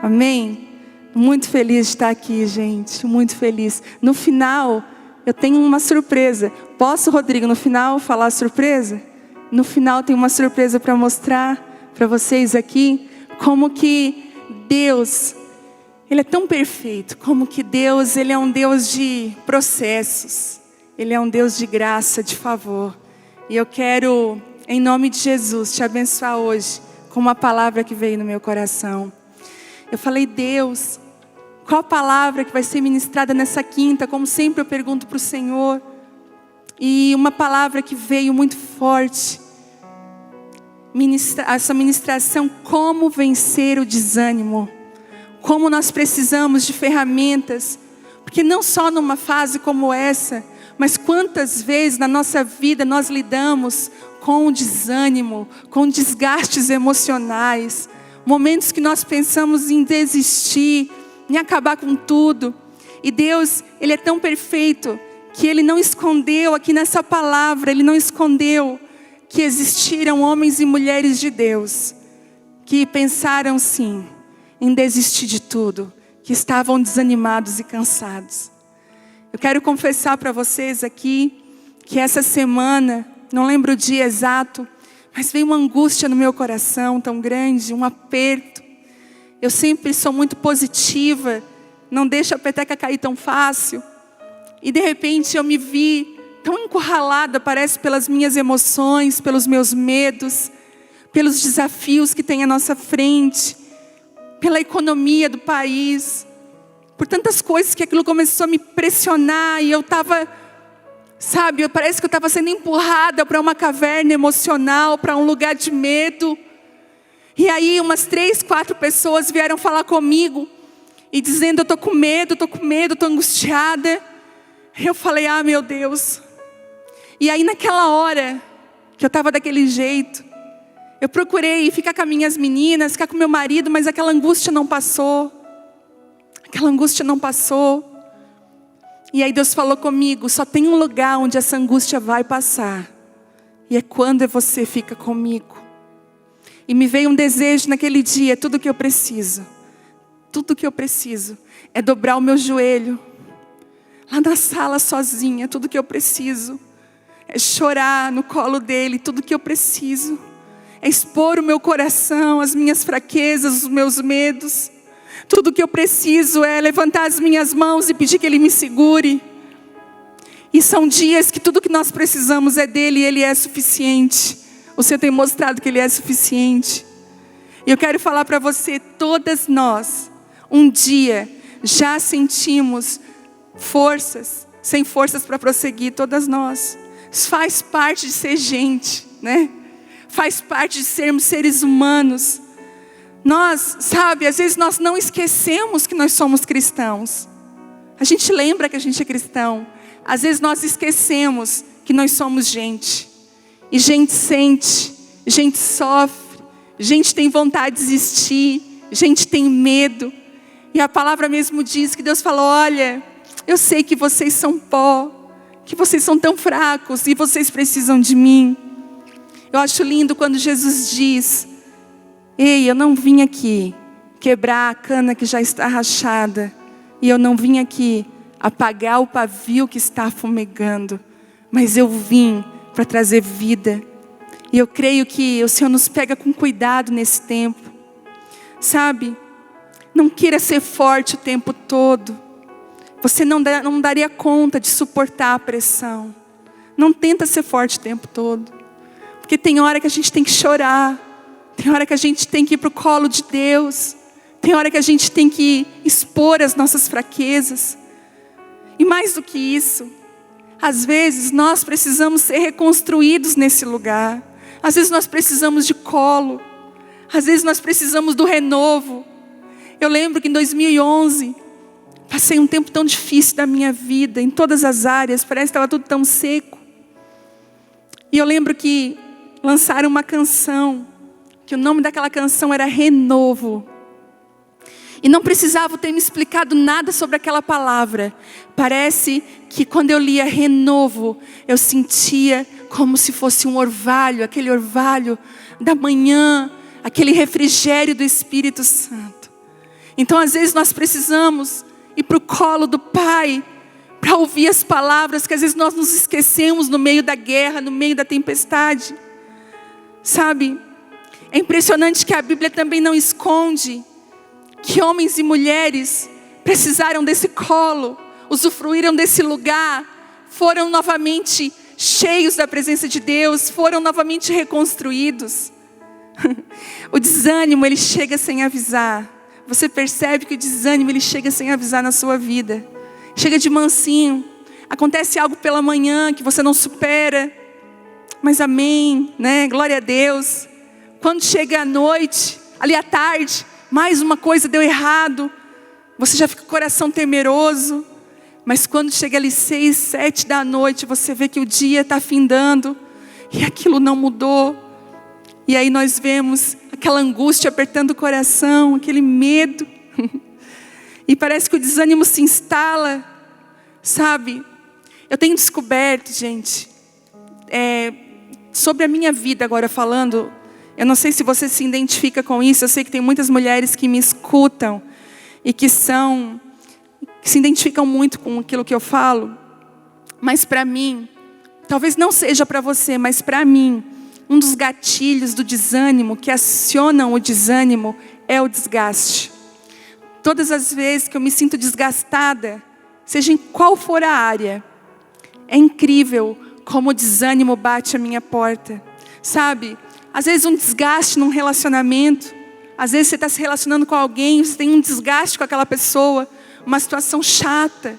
Amém? Muito feliz de estar aqui, gente. Muito feliz. No final, eu tenho uma surpresa. Posso, Rodrigo, no final falar a surpresa? No final tem uma surpresa para mostrar para vocês aqui. Como que Deus, Ele é tão perfeito. Como que Deus, Ele é um Deus de processos. Ele é um Deus de graça, de favor. E eu quero, em nome de Jesus, te abençoar hoje com uma palavra que veio no meu coração. Eu falei, Deus, qual a palavra que vai ser ministrada nessa quinta? Como sempre eu pergunto para o Senhor. E uma palavra que veio muito forte. Essa ministração, como vencer o desânimo. Como nós precisamos de ferramentas. Porque não só numa fase como essa, mas quantas vezes na nossa vida nós lidamos com o desânimo, com desgastes emocionais. Momentos que nós pensamos em desistir, em acabar com tudo. E Deus, Ele é tão perfeito que Ele não escondeu aqui nessa palavra, Ele não escondeu que existiram homens e mulheres de Deus que pensaram sim em desistir de tudo, que estavam desanimados e cansados. Eu quero confessar para vocês aqui que essa semana, não lembro o dia exato, mas veio uma angústia no meu coração tão grande, um aperto. Eu sempre sou muito positiva, não deixo a peteca cair tão fácil. E de repente eu me vi tão encurralada, parece, pelas minhas emoções, pelos meus medos, pelos desafios que tem à nossa frente, pela economia do país, por tantas coisas que aquilo começou a me pressionar e eu estava... Sabe, parece que eu estava sendo empurrada para uma caverna emocional, para um lugar de medo. E aí umas 3, 4 pessoas vieram falar comigo. E dizendo, eu estou com medo, estou angustiada. Eu falei, meu Deus. E aí naquela hora, que eu estava daquele jeito, eu procurei ficar com as minhas meninas, ficar com meu marido, mas aquela angústia não passou. Aquela angústia não passou. E aí Deus falou comigo, só tem um lugar onde essa angústia vai passar. E é quando você fica comigo. E me veio um desejo naquele dia, tudo que eu preciso é dobrar o meu joelho. Lá na sala sozinha, tudo que eu preciso é chorar no colo dele, tudo que eu preciso é expor o meu coração, as minhas fraquezas, os meus medos. Tudo que eu preciso é levantar as minhas mãos e pedir que Ele me segure. E são dias que tudo que nós precisamos é dEle e Ele é suficiente. O Senhor tem mostrado que Ele é suficiente. E eu quero falar para você, todas nós, um dia, já sentimos forças, sem forças para prosseguir, todas nós. Isso faz parte de ser gente, né? Faz parte de sermos seres humanos. Nós, sabe, às vezes nós não esquecemos que nós somos cristãos. A gente lembra que a gente é cristão. Às vezes nós esquecemos que nós somos gente. E gente sente, gente sofre, gente tem vontade de desistir, gente tem medo. E a palavra mesmo diz que Deus falou, olha, eu sei que vocês são pó, que vocês são tão fracos e vocês precisam de mim. Eu acho lindo quando Jesus diz, ei, eu não vim aqui quebrar a cana que já está rachada. E eu não vim aqui apagar o pavio que está fumegando. Mas eu vim para trazer vida. E eu creio que o Senhor nos pega com cuidado nesse tempo. Sabe? Não queira ser forte o tempo todo. Você não daria conta de suportar a pressão. Não tenta ser forte o tempo todo. Porque tem hora que a gente tem que chorar. Tem hora que a gente tem que ir para o colo de Deus. Tem hora que a gente tem que expor as nossas fraquezas. E mais do que isso, às vezes nós precisamos ser reconstruídos nesse lugar. Às vezes nós precisamos de colo. Às vezes nós precisamos do renovo. Eu lembro que em 2011, passei um tempo tão difícil da minha vida, em todas as áreas, parece que estava tudo tão seco. E eu lembro que lançaram uma canção, que o nome daquela canção era Renovo. E não precisava ter me explicado nada sobre aquela palavra. Parece que quando eu lia renovo, eu sentia como se fosse um orvalho, aquele orvalho da manhã, aquele refrigério do Espírito Santo. Então às vezes nós precisamos ir para o colo do Pai, para ouvir as palavras que às vezes nós nos esquecemos no meio da guerra, no meio da tempestade. Sabe, é impressionante que a Bíblia também não esconde que homens e mulheres precisaram desse colo, usufruíram desse lugar, foram novamente cheios da presença de Deus, foram novamente reconstruídos. O desânimo, ele chega sem avisar. Você percebe que o desânimo, ele chega sem avisar na sua vida. Chega de mansinho. Acontece algo pela manhã que você não supera. Mas amém, né? Glória a Deus. Quando chega a noite, ali à tarde, mais uma coisa deu errado. Você já fica com o coração temeroso. Mas quando chega ali 6, 7 da noite, você vê que o dia está findando. E aquilo não mudou. E aí nós vemos aquela angústia apertando o coração, aquele medo. E parece que o desânimo se instala, sabe? Eu tenho descoberto, gente, sobre a minha vida agora falando, eu não sei se você se identifica com isso, eu sei que tem muitas mulheres que me escutam e que se identificam muito com aquilo que eu falo. Mas para mim, talvez não seja para você, mas para mim, um dos gatilhos do desânimo, que acionam o desânimo, é o desgaste. Todas as vezes que eu me sinto desgastada, seja em qual for a área, é incrível como o desânimo bate à minha porta. Sabe, às vezes um desgaste num relacionamento, às vezes você está se relacionando com alguém, você tem um desgaste com aquela pessoa, uma situação chata,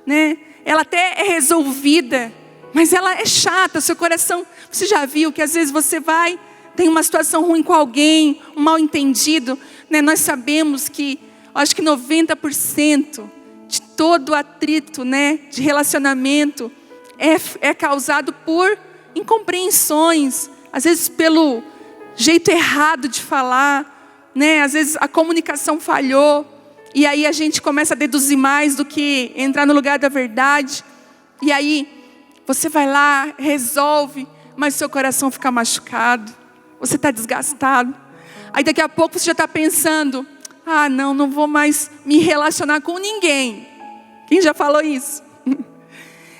né? Ela até é resolvida, mas ela é chata, seu coração... Você já viu que às vezes você tem uma situação ruim com alguém, um mal entendido, né? Nós sabemos que, acho que 90% de todo atrito, né, de relacionamento é causado por incompreensões, às vezes pelo jeito errado de falar, né? Às vezes a comunicação falhou, e aí a gente começa a deduzir mais do que entrar no lugar da verdade, e aí você vai lá, resolve, mas seu coração fica machucado, você está desgastado. Aí daqui a pouco você já está pensando, não vou mais me relacionar com ninguém. Quem já falou isso?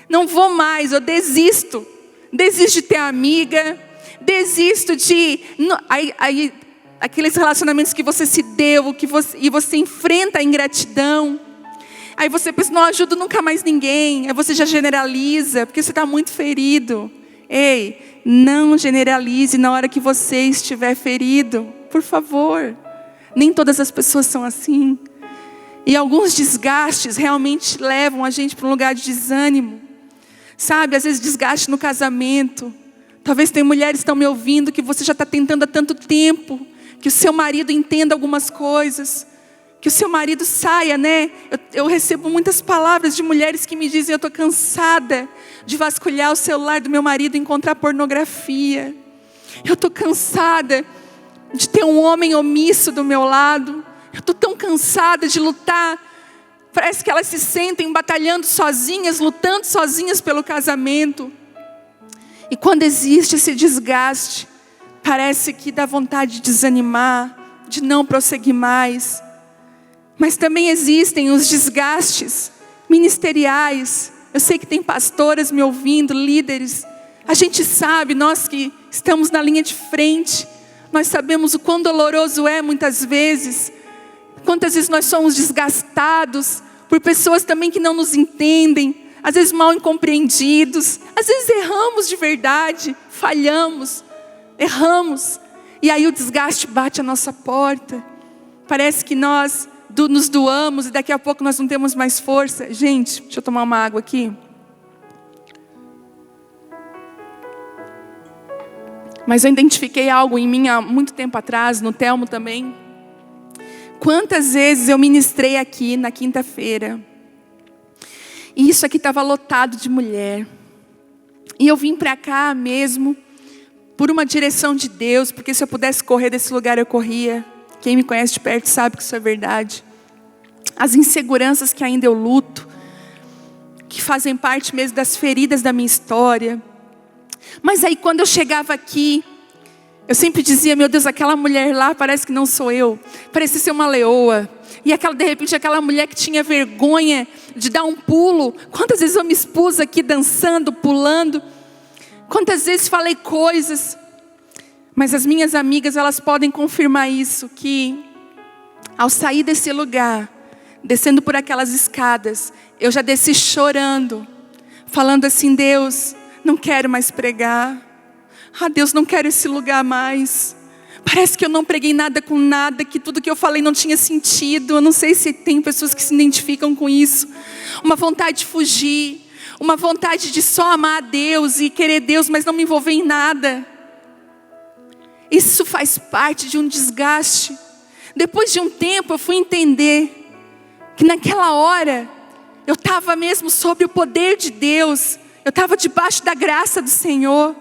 Não vou mais, eu desisto de ter amiga, desisto de... Aí, aqueles relacionamentos que você se deu, e você enfrenta a ingratidão. Aí você pensa, não ajudo nunca mais ninguém. Aí você já generaliza, porque você está muito ferido. Ei, não generalize na hora que você estiver ferido, por favor. Nem todas as pessoas são assim. E alguns desgastes realmente levam a gente para um lugar de desânimo. Sabe, às vezes desgaste no casamento. Talvez tem mulheres que estão me ouvindo que você já está tentando há tanto tempo que o seu marido entenda algumas coisas, que o seu marido saia, né? Eu recebo muitas palavras de mulheres que me dizem, eu estou cansada de vasculhar o celular do meu marido e encontrar pornografia. Eu estou cansada de ter um homem omisso do meu lado. Eu estou tão cansada de lutar. Parece que elas se sentem batalhando sozinhas, lutando sozinhas pelo casamento. E quando existe esse desgaste, parece que dá vontade de desanimar, de não prosseguir mais. Mas também existem os desgastes ministeriais. Eu sei que tem pastoras me ouvindo, líderes. A gente sabe, nós que estamos na linha de frente, nós sabemos o quão doloroso é muitas vezes. Quantas vezes nós somos desgastados por pessoas também que não nos entendem, às vezes mal incompreendidos, às vezes erramos de verdade, falhamos, erramos, e aí o desgaste bate à nossa porta. Parece que nós nos doamos e daqui a pouco nós não temos mais força. Gente, deixa eu tomar uma água aqui. Mas eu identifiquei algo em mim há muito tempo atrás, no Telmo também. Quantas vezes eu ministrei aqui na quinta-feira, e isso aqui estava lotado de mulher, e eu vim para cá mesmo, por uma direção de Deus, porque se eu pudesse correr desse lugar eu corria. Quem me conhece de perto sabe que isso é verdade. As inseguranças que ainda eu luto, que fazem parte mesmo das feridas da minha história. Mas aí quando eu chegava aqui, Eu sempre dizia, meu Deus, aquela mulher lá parece que não sou eu. Parece ser uma leoa. E de repente aquela mulher que tinha vergonha de dar um pulo. Quantas vezes eu me expus aqui dançando, pulando. Quantas vezes falei coisas. Mas as minhas amigas, elas podem confirmar isso. Que ao sair desse lugar, descendo por aquelas escadas, eu já desci chorando. Falando assim, Deus, não quero mais pregar. Deus, não quero esse lugar mais. Parece que eu não preguei nada com nada, que tudo que eu falei não tinha sentido. Eu não sei se tem pessoas que se identificam com isso. Uma vontade de fugir, uma vontade de só amar a Deus e querer Deus, mas não me envolver em nada. Isso faz parte de um desgaste. Depois de um tempo eu fui entender que naquela hora eu estava mesmo sob o poder de Deus. Eu estava debaixo da graça do Senhor.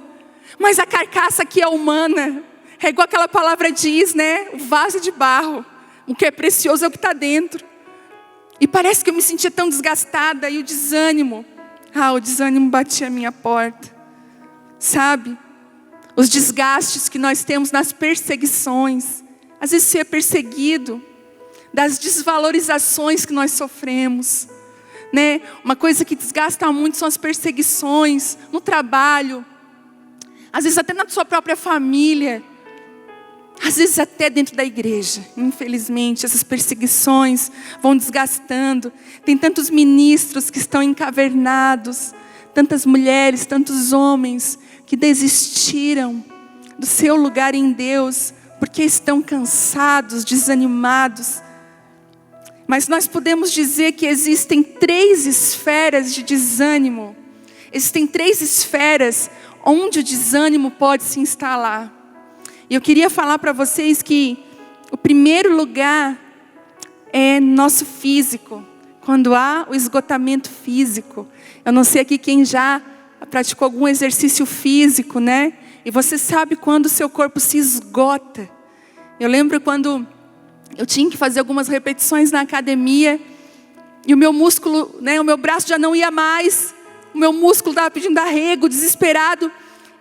Mas a carcaça aqui é humana. É igual aquela palavra diz, né? O vaso de barro. O que é precioso é o que está dentro. E parece que eu me sentia tão desgastada. E o desânimo batia a minha porta. Sabe? Os desgastes que nós temos nas perseguições. Às vezes ser perseguido. Das desvalorizações que nós sofremos. Né? Uma coisa que desgasta muito são as perseguições. No trabalho. Às vezes até na sua própria família. Às vezes até dentro da igreja. Infelizmente, essas perseguições vão desgastando. Tem tantos ministros que estão encavernados. Tantas mulheres, tantos homens que desistiram do seu lugar em Deus. Porque estão cansados, desanimados. Mas nós podemos dizer que existem 3 esferas de desânimo. Existem 3 esferas onde o desânimo pode se instalar. E eu queria falar para vocês que o primeiro lugar é nosso físico. Quando há o esgotamento físico. Eu não sei aqui quem já praticou algum exercício físico, né? E você sabe quando o seu corpo se esgota. Eu lembro quando eu tinha que fazer algumas repetições na academia. E o meu músculo, né, o meu braço já não ia mais. O meu músculo estava pedindo arrego, desesperado.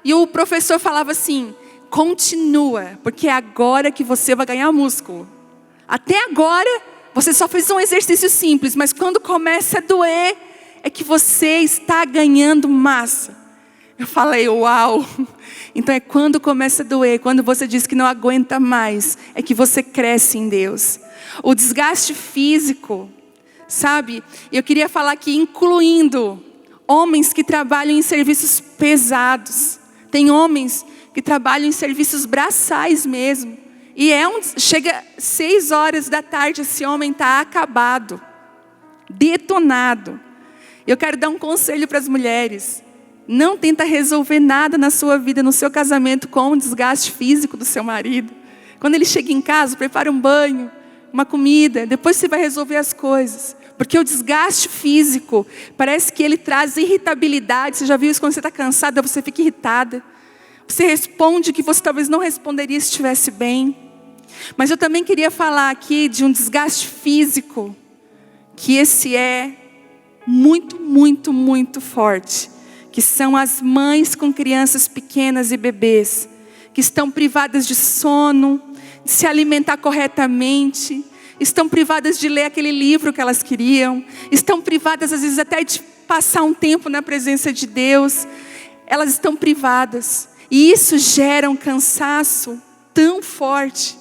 E o professor falava assim, continua, porque é agora que você vai ganhar músculo. Até agora, você só fez um exercício simples, mas quando começa a doer, é que você está ganhando massa. Eu falei, uau! Então é quando começa a doer, quando você diz que não aguenta mais, é que você cresce em Deus. O desgaste físico, sabe? Eu queria falar aqui, incluindo homens que trabalham em serviços pesados. Tem homens que trabalham em serviços braçais mesmo. E chega 6 horas da tarde, esse homem está acabado, detonado. Eu quero dar um conselho para as mulheres. Não tenta resolver nada na sua vida, no seu casamento, com o desgaste físico do seu marido. Quando ele chega em casa, prepara um banho, uma comida, depois você vai resolver as coisas. Porque o desgaste físico, parece que ele traz irritabilidade. Você já viu isso quando você está cansada, você fica irritada. Você responde que você talvez não responderia se estivesse bem. Mas eu também queria falar aqui de um desgaste físico, que esse é muito, muito, muito forte. Que são as mães com crianças pequenas e bebês, que estão privadas de sono, de se alimentar corretamente, estão privadas de ler aquele livro que elas queriam, estão privadas às vezes até de passar um tempo na presença de Deus. Elas estão privadas, e isso gera um cansaço tão forte,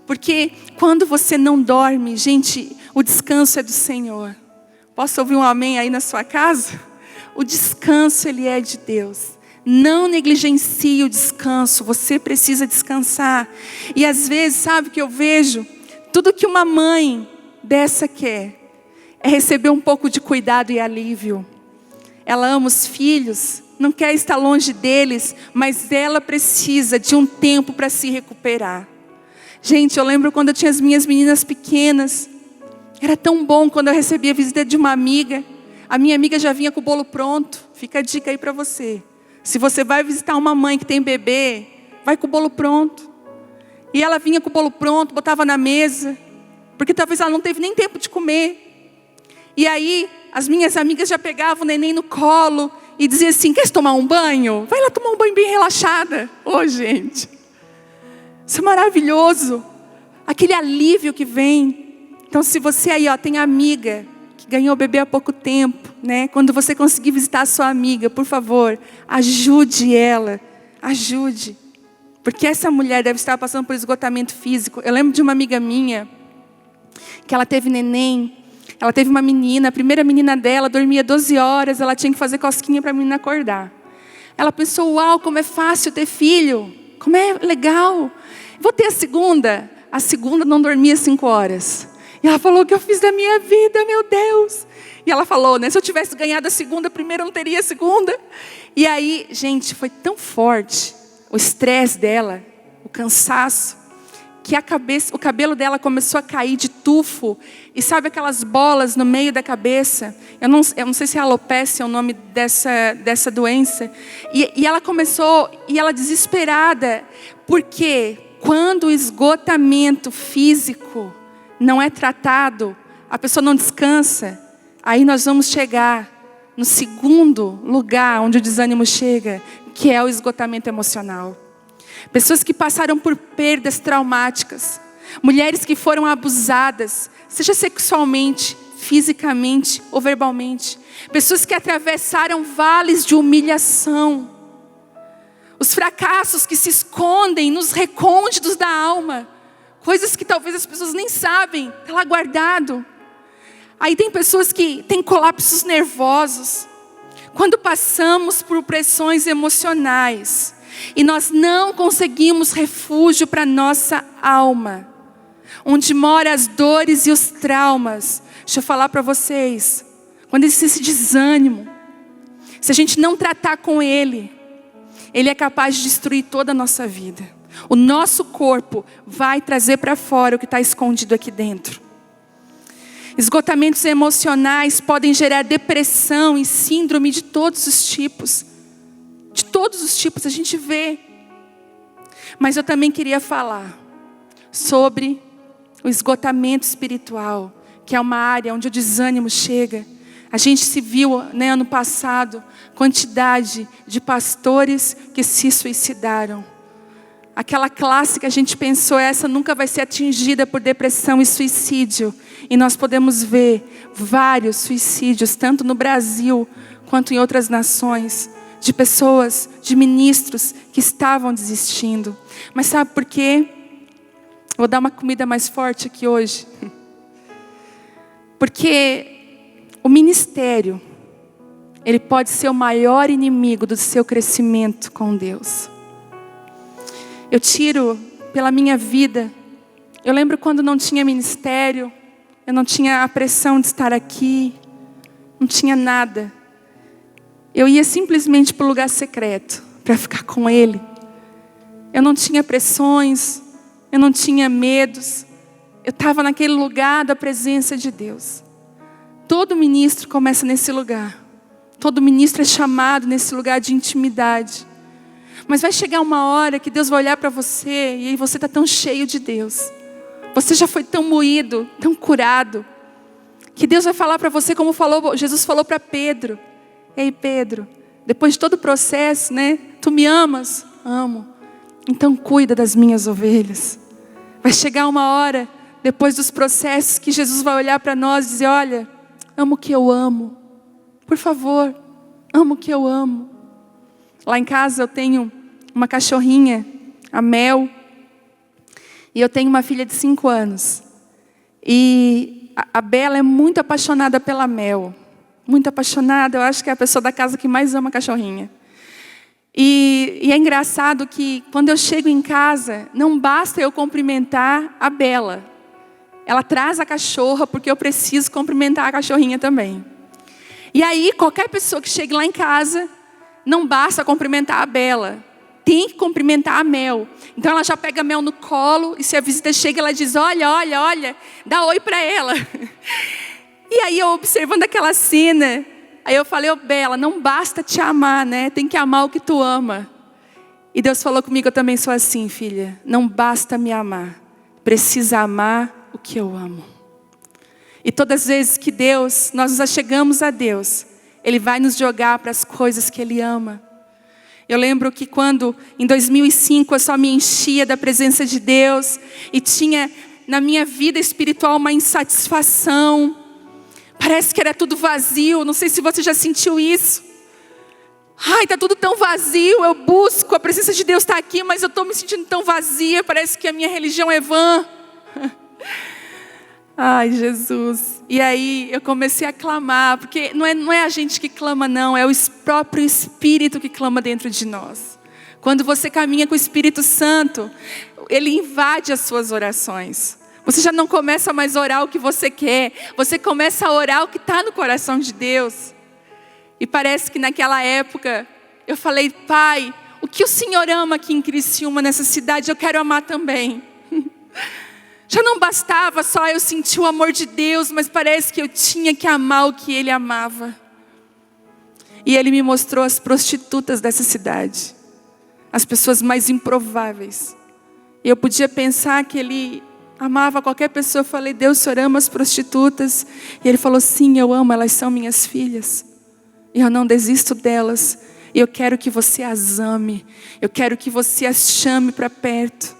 porque quando você não dorme, gente, o descanso é do Senhor. Posso ouvir um amém aí na sua casa? O descanso, ele é de Deus. Não negligencie o descanso. Você precisa descansar. E às vezes, sabe o que eu vejo? Tudo que uma mãe dessa quer é receber um pouco de cuidado e alívio. Ela ama os filhos, não quer estar longe deles, mas ela precisa de um tempo para se recuperar. Gente, eu lembro quando eu tinha as minhas meninas pequenas. Era tão bom quando eu recebia a visita de uma amiga. A minha amiga já vinha com o bolo pronto. Fica a dica aí para você. Se você vai visitar uma mãe que tem bebê, vai com o bolo pronto. E ela vinha com o bolo pronto, botava na mesa. Porque talvez ela não teve nem tempo de comer. E aí, as minhas amigas já pegavam o neném no colo e diziam assim, quer tomar um banho? Vai lá tomar um banho bem relaxada. Ô, gente. Isso é maravilhoso. Aquele alívio que vem. Então se você aí tem amiga que ganhou o bebê há pouco tempo, né? Quando você conseguir visitar a sua amiga, por favor, ajude ela. Ajude. Porque essa mulher deve estar passando por esgotamento físico. Eu lembro de uma amiga minha, que ela teve neném. Ela teve uma menina, a primeira menina dela dormia 12 horas, ela tinha que fazer cosquinha para a menina acordar. Ela pensou, uau, como é fácil ter filho, como é legal. Vou ter a segunda não dormia 5 horas. E ela falou, o que eu fiz da minha vida, meu Deus. E ela falou, né, se eu tivesse ganhado a segunda, primeiro eu não teria a segunda. E aí, gente, foi tão forte o estresse dela, o cansaço, que o cabelo dela começou a cair de tufo. E sabe aquelas bolas no meio da cabeça? Eu não sei se é alopecia o nome dessa doença. E ela começou, e ela desesperada. Porque quando o esgotamento físico não é tratado, a pessoa não descansa, aí nós vamos chegar no segundo lugar onde o desânimo chega, que é o esgotamento emocional. Pessoas que passaram por perdas traumáticas. Mulheres que foram abusadas, seja sexualmente, fisicamente ou verbalmente. Pessoas que atravessaram vales de humilhação. Os fracassos que se escondem nos recônditos da alma. Coisas que talvez as pessoas nem sabem, está lá guardado. Aí tem pessoas que têm colapsos nervosos. Quando passamos por pressões emocionais e nós não conseguimos refúgio para nossa alma, onde moram as dores e os traumas. Deixa eu falar para vocês, quando existe esse desânimo, se a gente não tratar com ele é capaz de destruir toda a nossa vida. O nosso corpo vai trazer para fora o que está escondido aqui dentro. Esgotamentos emocionais podem gerar depressão e síndrome de todos os tipos. De todos os tipos a gente vê. Mas eu também queria falar sobre o esgotamento espiritual, que é uma área onde o desânimo chega. A gente se viu, né, ano passado, quantidade de pastores que se suicidaram. Aquela classe que a gente pensou, essa nunca vai ser atingida por depressão e suicídio. E nós podemos ver vários suicídios, tanto no Brasil quanto em outras nações, de pessoas, de ministros que estavam desistindo. Mas sabe por quê? Vou dar uma comida mais forte aqui hoje. Porque o ministério, ele pode ser o maior inimigo do seu crescimento com Deus. Eu tiro pela minha vida. Eu lembro quando não tinha ministério, eu não tinha a pressão de estar aqui, não tinha nada. Eu ia simplesmente para o lugar secreto, para ficar com Ele. Eu não tinha pressões, eu não tinha medos. Eu estava naquele lugar da presença de Deus. Todo ministro começa nesse lugar. Todo ministro é chamado nesse lugar de intimidade. Mas vai chegar uma hora que Deus vai olhar para você e você está tão cheio de Deus. Você já foi tão moído, tão curado, que Deus vai falar para você como Jesus falou para Pedro. Ei Pedro, depois de todo o processo, né? Tu me amas? Amo. Então cuida das minhas ovelhas. Vai chegar uma hora, depois dos processos, que Jesus vai olhar para nós e dizer, olha, amo o que eu amo. Por favor, amo o que eu amo. Lá em casa eu tenho uma cachorrinha, a Mel. E eu tenho uma filha de 5 anos. E a Bela é muito apaixonada pela Mel. Muito apaixonada. Eu acho que é a pessoa da casa que mais ama a cachorrinha. E é engraçado que quando eu chego em casa, não basta eu cumprimentar a Bela. Ela traz a cachorra porque eu preciso cumprimentar a cachorrinha também. E aí, qualquer pessoa que chegue lá em casa, não basta cumprimentar a Bela. Tem que cumprimentar a Mel. Então ela já pega a Mel no colo e se a visita chega, ela diz, olha, olha, olha, dá oi para ela. E aí eu observando aquela cena, aí eu falei, Bela, não basta te amar, né? Tem que amar o que tu ama. E Deus falou comigo, eu também sou assim, filha. Não basta me amar, precisa amar o que eu amo. E todas as vezes que nós nos achegamos a Deus, Ele vai nos jogar para as coisas que Ele ama. Eu lembro que quando, em 2005, eu só me enchia da presença de Deus e tinha na minha vida espiritual uma insatisfação. Parece que era tudo vazio, não sei se você já sentiu isso. Ai, está tudo tão vazio, eu busco, a presença de Deus está aqui, mas eu estou me sentindo tão vazia, parece que a minha religião é vã. Ai, Jesus. E aí eu comecei a clamar, porque não é a gente que clama não, é o próprio Espírito que clama dentro de nós. Quando você caminha com o Espírito Santo, Ele invade as suas orações. Você já não começa mais a orar o que você quer, você começa a orar o que está no coração de Deus. E parece que naquela época eu falei: Pai, o que o Senhor ama aqui em Criciúma, nessa cidade, eu quero amar também. Já não bastava só eu sentir o amor de Deus, mas parece que eu tinha que amar o que Ele amava. E Ele me mostrou as prostitutas dessa cidade, as pessoas mais improváveis. E eu podia pensar que Ele amava qualquer pessoa. Eu falei: Deus, o Senhor ama as prostitutas? E Ele falou: sim, eu amo, elas são minhas filhas. E eu não desisto delas. E eu quero que você as ame. Eu quero que você as chame para perto.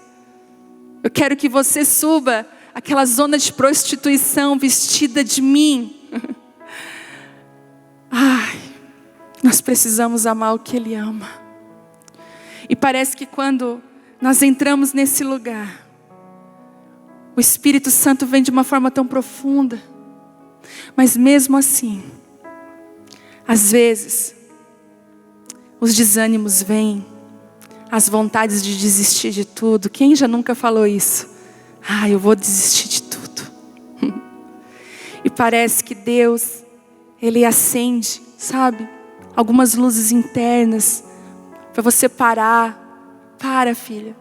Eu quero que você suba aquela zona de prostituição vestida de mim. Ai, nós precisamos amar o que Ele ama. E parece que quando nós entramos nesse lugar, o Espírito Santo vem de uma forma tão profunda. Mas mesmo assim, às vezes, os desânimos vêm, as vontades de desistir de tudo. Quem já nunca falou isso? Ah, eu vou desistir de tudo. E parece que Deus, Ele acende, sabe? Algumas luzes internas, para você parar. Para, filha.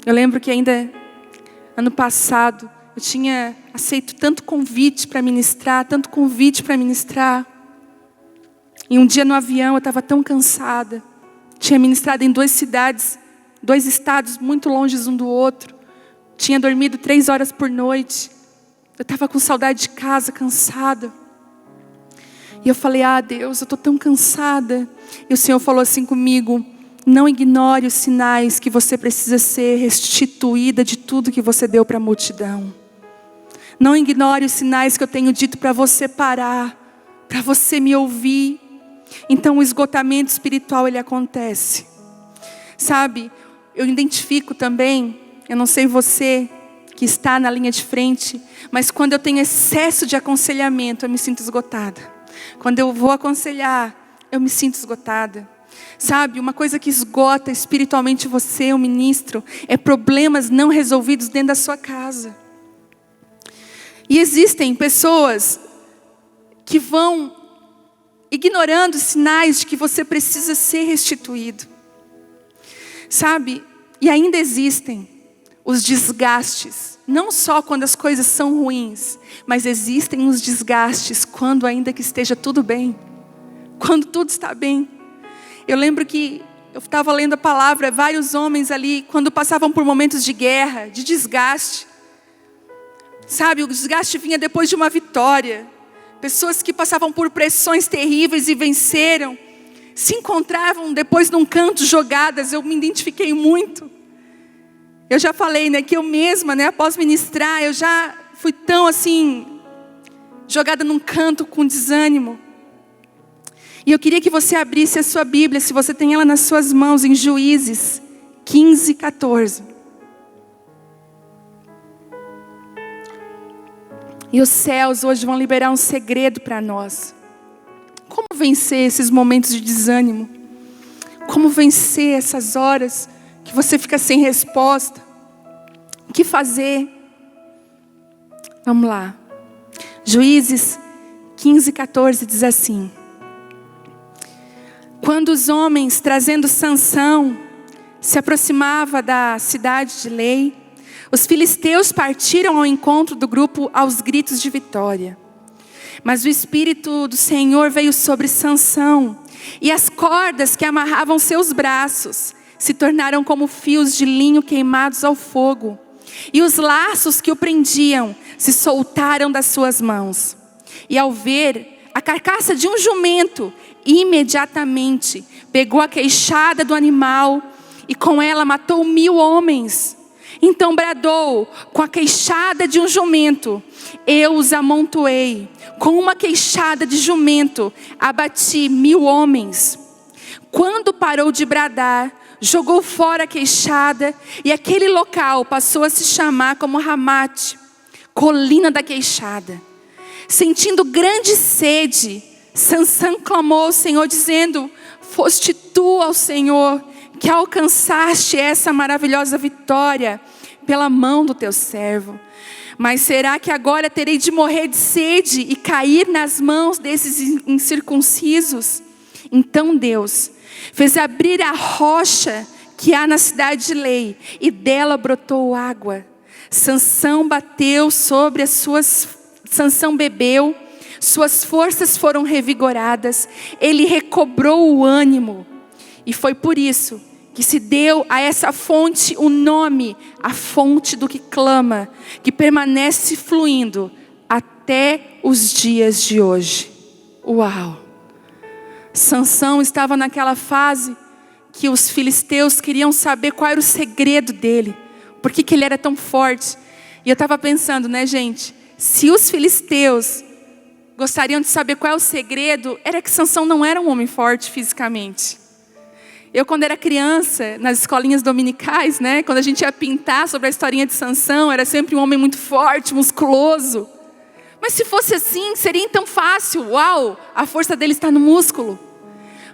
Eu lembro que ainda, ano passado, eu tinha aceito tanto convite para ministrar, E um dia no avião eu estava tão cansada. Tinha ministrado em 2 cidades, 2 estados muito longe um do outro. Tinha dormido 3 horas por noite. Eu estava com saudade de casa, cansada. E eu falei: ah, Deus, eu estou tão cansada. E o Senhor falou assim comigo: não ignore os sinais que você precisa ser restituída de tudo que você deu para a multidão. Não ignore os sinais que eu tenho dito para você parar, para você me ouvir. Então o esgotamento espiritual, ele acontece. Sabe, eu identifico também, eu não sei você que está na linha de frente, mas quando eu tenho excesso de aconselhamento, eu me sinto esgotada. Quando eu vou aconselhar, eu me sinto esgotada. Sabe, uma coisa que esgota espiritualmente você, o ministro, é problemas não resolvidos dentro da sua casa. E existem pessoas que vão ignorando sinais de que você precisa ser restituído. Sabe? E ainda existem os desgastes, não só quando as coisas são ruins, mas existem os desgastes quando ainda que esteja tudo bem, quando tudo está bem. Eu lembro que eu estava lendo a palavra, vários homens ali, quando passavam por momentos de guerra, de desgaste. Sabe, o desgaste vinha depois de uma vitória. Pessoas que passavam por pressões terríveis e venceram, se encontravam depois num canto jogadas. Eu me identifiquei muito. Eu já falei, né, que eu mesma, após ministrar, eu já fui tão assim, jogada num canto com desânimo. E eu queria que você abrisse a sua Bíblia, se você tem ela nas suas mãos, em Juízes 15, 14. E os céus hoje vão liberar um segredo para nós. Como vencer esses momentos de desânimo? Como vencer essas horas que você fica sem resposta? O que fazer? Vamos lá. Juízes 15, 14 diz assim: quando os homens, trazendo Sansão, se aproximava da cidade de Lei, os filisteus partiram ao encontro do grupo aos gritos de vitória. Mas o Espírito do Senhor veio sobre Sansão, e as cordas que amarravam seus braços se tornaram como fios de linho queimados ao fogo, e os laços que o prendiam se soltaram das suas mãos. E ao ver a carcaça de um jumento imediatamente pegou a queixada do animal e com ela matou 1000 homens. Então bradou com a queixada de um jumento: eu os amontoei. Com uma queixada de jumento abati 1000 homens. Quando parou de bradar, jogou fora a queixada, e aquele local passou a se chamar como Ramate, colina da queixada. Sentindo grande sede, Sansão clamou ao Senhor, dizendo: foste tu, ó Senhor, que alcançaste essa maravilhosa vitória pela mão do teu servo. Mas será que agora terei de morrer de sede e cair nas mãos desses incircuncisos? Então Deus fez abrir a rocha que há na cidade de Lei, e dela brotou água. Sansão bebeu, suas forças foram revigoradas, ele recobrou o ânimo. E foi por isso que se deu a essa fonte o nome, a fonte do que clama, que permanece fluindo até os dias de hoje. Uau! Sansão estava naquela fase que os filisteus queriam saber qual era o segredo dele, por que ele era tão forte. E eu estava pensando, né, gente, se os filisteus gostariam de saber qual é o segredo, era que Sansão não era um homem forte fisicamente. Eu, quando era criança, nas escolinhas dominicais, né, quando a gente ia pintar sobre a historinha de Sansão, era sempre um homem muito forte, musculoso. Mas se fosse assim, seria então fácil. Uau, a força dele está no músculo.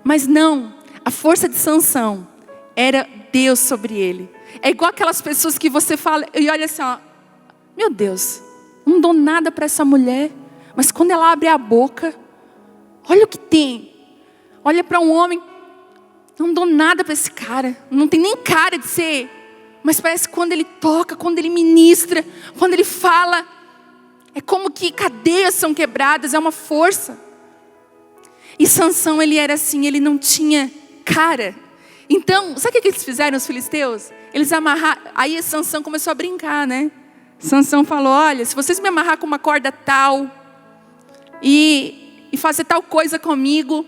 Mas não, a força de Sansão era Deus sobre ele. É igual aquelas pessoas que você fala e olha assim, ó, meu Deus, não dou nada para essa mulher. Mas quando ela abre a boca, olha o que tem. Olha para um homem, não dou nada para esse cara. Não tem nem cara de ser. Mas parece que quando ele toca, quando ele ministra, quando ele fala, é como que cadeias são quebradas, é uma força. E Sansão, ele era assim, ele não tinha cara. Então, sabe o que eles fizeram, os filisteus? Eles amarraram, aí Sansão começou a brincar, né? Sansão falou: olha, se vocês me amarrar com uma corda tal, e fazer tal coisa comigo,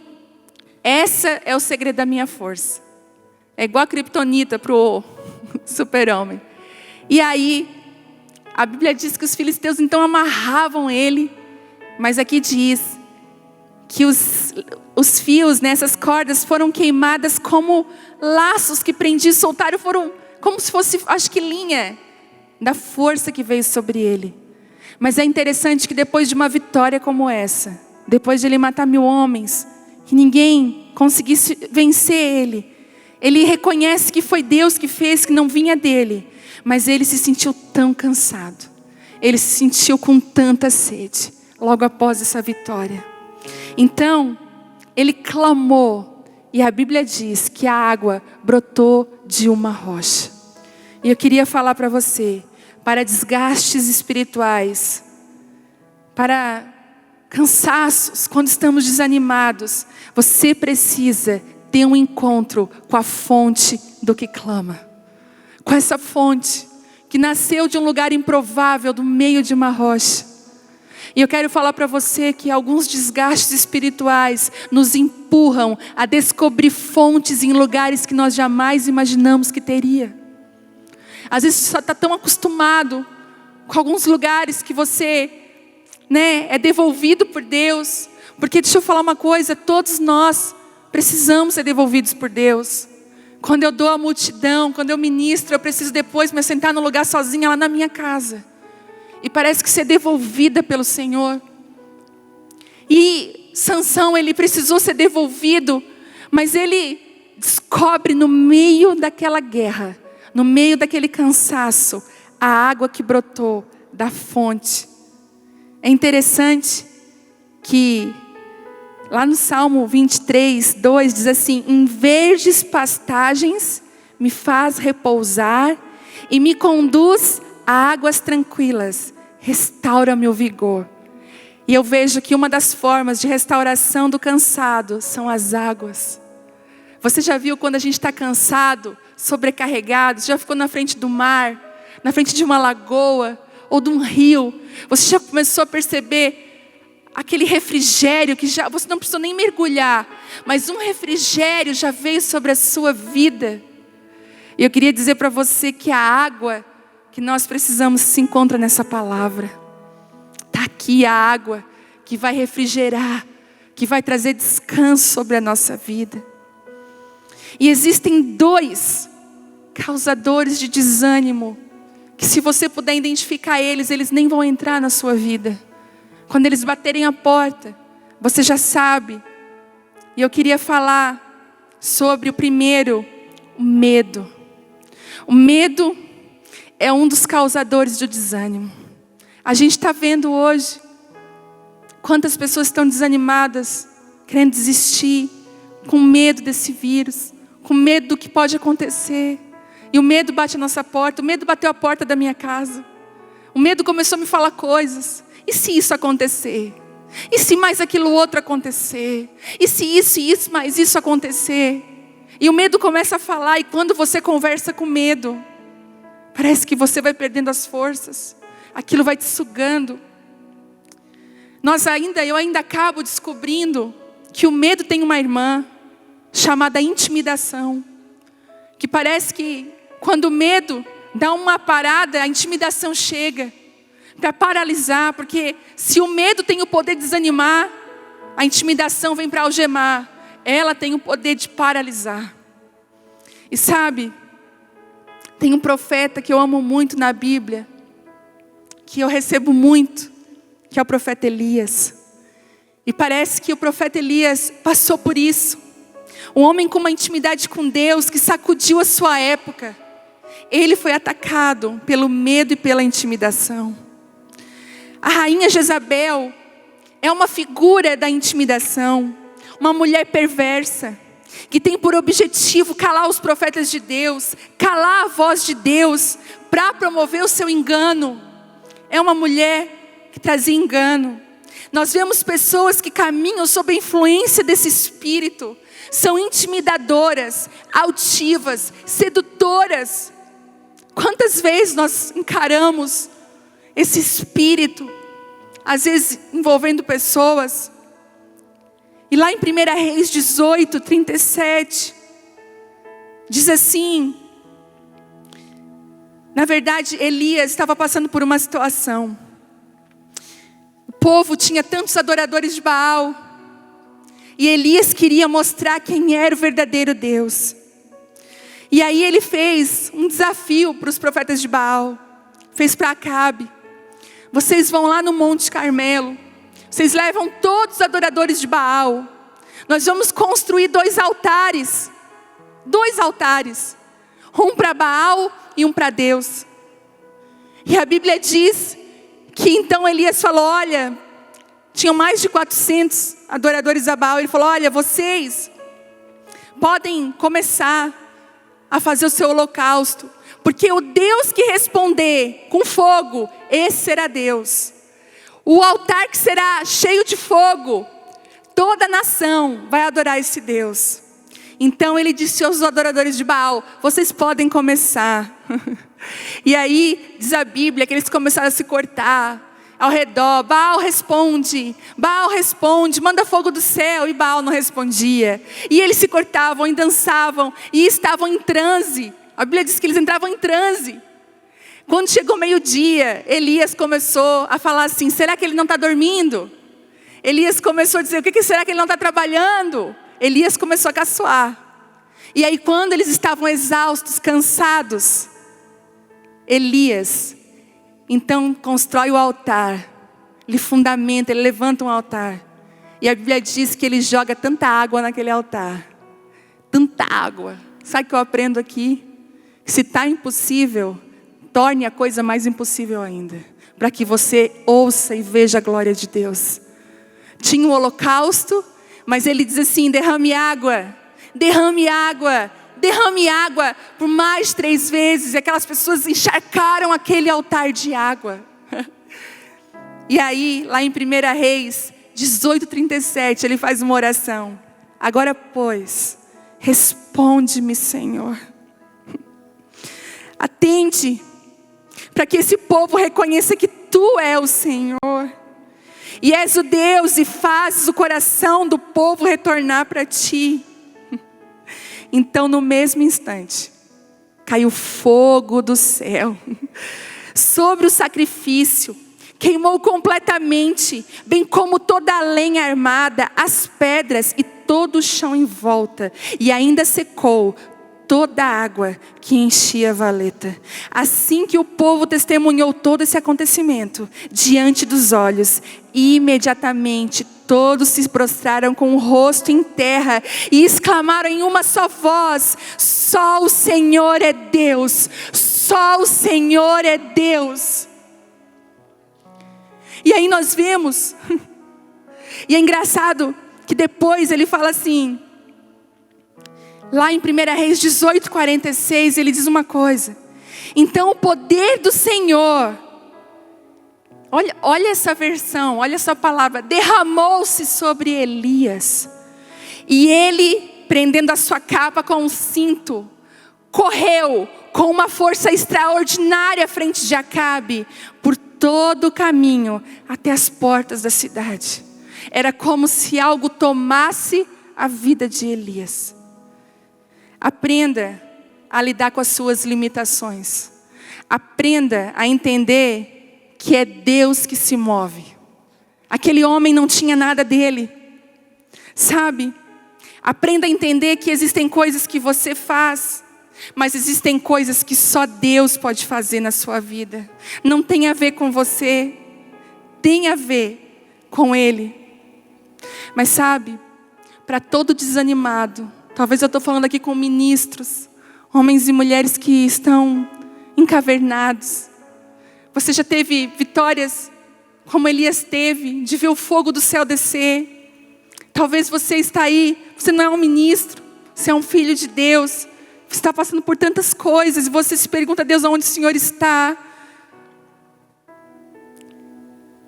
essa é o segredo da minha força. É igual a criptonita para o super-homem. E aí, a Bíblia diz que os filisteus então amarravam ele, mas aqui diz que os fios, né, essas cordas foram queimadas como laços que prendiam e soltaram, foram como se fosse, acho que linha, da força que veio sobre ele. Mas é interessante que depois de uma vitória como essa, depois de ele matar 1000 homens, que ninguém conseguisse vencer ele, ele reconhece que foi Deus que fez, que não vinha dele. Mas ele se sentiu tão cansado, ele se sentiu com tanta sede, logo após essa vitória. Então, ele clamou, e a Bíblia diz que a água brotou de uma rocha. E eu queria falar para você, para desgastes espirituais, para cansaços, quando estamos desanimados, você precisa ter um encontro com a fonte do que clama. Com essa fonte que nasceu de um lugar improvável, do meio de uma rocha. E eu quero falar para você que alguns desgastes espirituais nos empurram a descobrir fontes em lugares que nós jamais imaginamos que teria. Às vezes você só está tão acostumado com alguns lugares que você, né, é devolvido por Deus. Porque deixa eu falar uma coisa, todos nós precisamos ser devolvidos por Deus. Quando eu dou a multidão, quando eu ministro, eu preciso depois me sentar no lugar sozinha lá na minha casa. E parece que ser devolvida pelo Senhor. E Sansão, ele precisou ser devolvido, mas ele descobre no meio daquela guerra, no meio daquele cansaço, a água que brotou da fonte. É interessante que lá no Salmo 23, 2 diz assim: em verdes pastagens me faz repousar e me conduz a águas tranquilas, restaura meu vigor. E eu vejo que uma das formas de restauração do cansado são as águas. Você já viu quando a gente está cansado, sobrecarregado, já ficou na frente do mar, na frente de uma lagoa ou de um rio, você já começou a perceber aquele refrigério que já você não precisou nem mergulhar, mas um refrigério já veio sobre a sua vida. E eu queria dizer para você que a água que nós precisamos se encontra nessa palavra. Está aqui a água que vai refrigerar, que vai trazer descanso sobre a nossa vida. E existem 2 causadores de desânimo, que se você puder identificar eles nem vão entrar na sua vida. Quando eles baterem a porta, você já sabe. E eu queria falar sobre o primeiro, o medo. O medo é um dos causadores do desânimo. A gente está vendo hoje quantas pessoas estão desanimadas, querendo desistir, com medo desse vírus, com medo do que pode acontecer. E o medo bate a nossa porta, o medo bateu a porta da minha casa. O medo começou a me falar coisas. E se isso acontecer? E se mais aquilo outro acontecer? E se isso e isso mais isso acontecer? E o medo começa a falar, e quando você conversa com medo, parece que você vai perdendo as forças. Aquilo vai te sugando. Eu ainda acabo descobrindo que o medo tem uma irmã chamada intimidação. Que parece que quando o medo dá uma parada, a intimidação chega para paralisar. Porque se o medo tem o poder de desanimar, a intimidação vem para algemar. Ela tem o poder de paralisar. E sabe, tem um profeta que eu amo muito na Bíblia, que eu recebo muito, que é o profeta Elias. E parece que o profeta Elias passou por isso. Um homem com uma intimidade com Deus, que sacudiu a sua época. Ele foi atacado pelo medo e pela intimidação. A rainha Jezabel é uma figura da intimidação. Uma mulher perversa, que tem por objetivo calar os profetas de Deus, calar a voz de Deus, para promover o seu engano. É uma mulher que trazia engano. Nós vemos pessoas que caminham sob a influência desse espírito. São intimidadoras, altivas, sedutoras. Quantas vezes nós encaramos esse espírito, às vezes envolvendo pessoas. E lá em 1 Reis 18, 37, diz assim, na verdade Elias estava passando por uma situação. O povo tinha tantos adoradores de Baal, e Elias queria mostrar quem era o verdadeiro Deus. E aí ele fez um desafio para os profetas de Baal. Fez para Acabe. Vocês vão lá no Monte Carmelo. Vocês levam todos os adoradores de Baal. Nós vamos construir 2 altares. 2 altares. Um para Baal e um para Deus. E a Bíblia diz que então Elias falou, olha, tinham mais de 400 adoradores a Baal. Ele falou, olha, vocês podem começar a fazer o seu holocausto. Porque o Deus que responder com fogo, esse será Deus. O altar que será cheio de fogo, toda a nação vai adorar esse Deus. Então ele disse aos adoradores de Baal, vocês podem começar. E aí diz a Bíblia que eles começaram a se cortar ao redor. Baal responde, manda fogo do céu. E Baal não respondia. E eles se cortavam e dançavam e estavam em transe. A Bíblia diz que eles entravam em transe. Quando chegou meio-dia, Elias começou a falar assim, será que ele não está dormindo? Elias começou a dizer, o que será que ele não está trabalhando? Elias começou a caçoar. E aí quando eles estavam exaustos, cansados, Elias então constrói o altar. Ele fundamenta, ele levanta um altar. E a Bíblia diz que ele joga tanta água naquele altar. Tanta água. Sabe o que eu aprendo aqui? Se está impossível, torne a coisa mais impossível ainda. Para que você ouça e veja a glória de Deus. Tinha um holocausto, mas ele diz assim, derrame água, derrame água, derrame água por mais 3 vezes. E aquelas pessoas encharcaram aquele altar de água. E aí, lá em 1 Reis 18:37, ele faz uma oração. Agora, pois, responde-me, Senhor. Atende, para que esse povo reconheça que Tu é o Senhor. E és o Deus e fazes o coração do povo retornar para ti. Então no mesmo instante, caiu fogo do céu sobre o sacrifício, queimou completamente, bem como toda a lenha armada, as pedras e todo o chão em volta, e ainda secou toda a água que enchia a valeta. Assim que o povo testemunhou todo esse acontecimento diante dos olhos, imediatamente todos se prostraram com o rosto em terra e exclamaram em uma só voz: só o Senhor é Deus, só o Senhor é Deus. E aí nós vemos, e é engraçado que depois ele fala assim, lá em 1 Reis 18:46, ele diz uma coisa: então o poder do Senhor, olha essa versão, olha essa palavra, derramou-se sobre Elias, e ele, prendendo a sua capa com um cinto, correu com uma força extraordinária à frente de Acabe, por todo o caminho até as portas da cidade. Era como se algo tomasse a vida de Elias. Aprenda a lidar com as suas limitações. Aprenda a entender que é Deus que se move. Aquele homem não tinha nada dele. Sabe? Aprenda a entender que existem coisas que você faz, mas existem coisas que só Deus pode fazer na sua vida. Não tem a ver com você, tem a ver com Ele. Mas sabe, para todo desanimado, talvez eu estou falando aqui com ministros, homens e mulheres que estão encavernados. Você já teve vitórias como Elias teve, de ver o fogo do céu descer. Talvez você está aí, você não é um ministro, você é um filho de Deus. Você está passando por tantas coisas e você se pergunta: Deus, onde o Senhor está?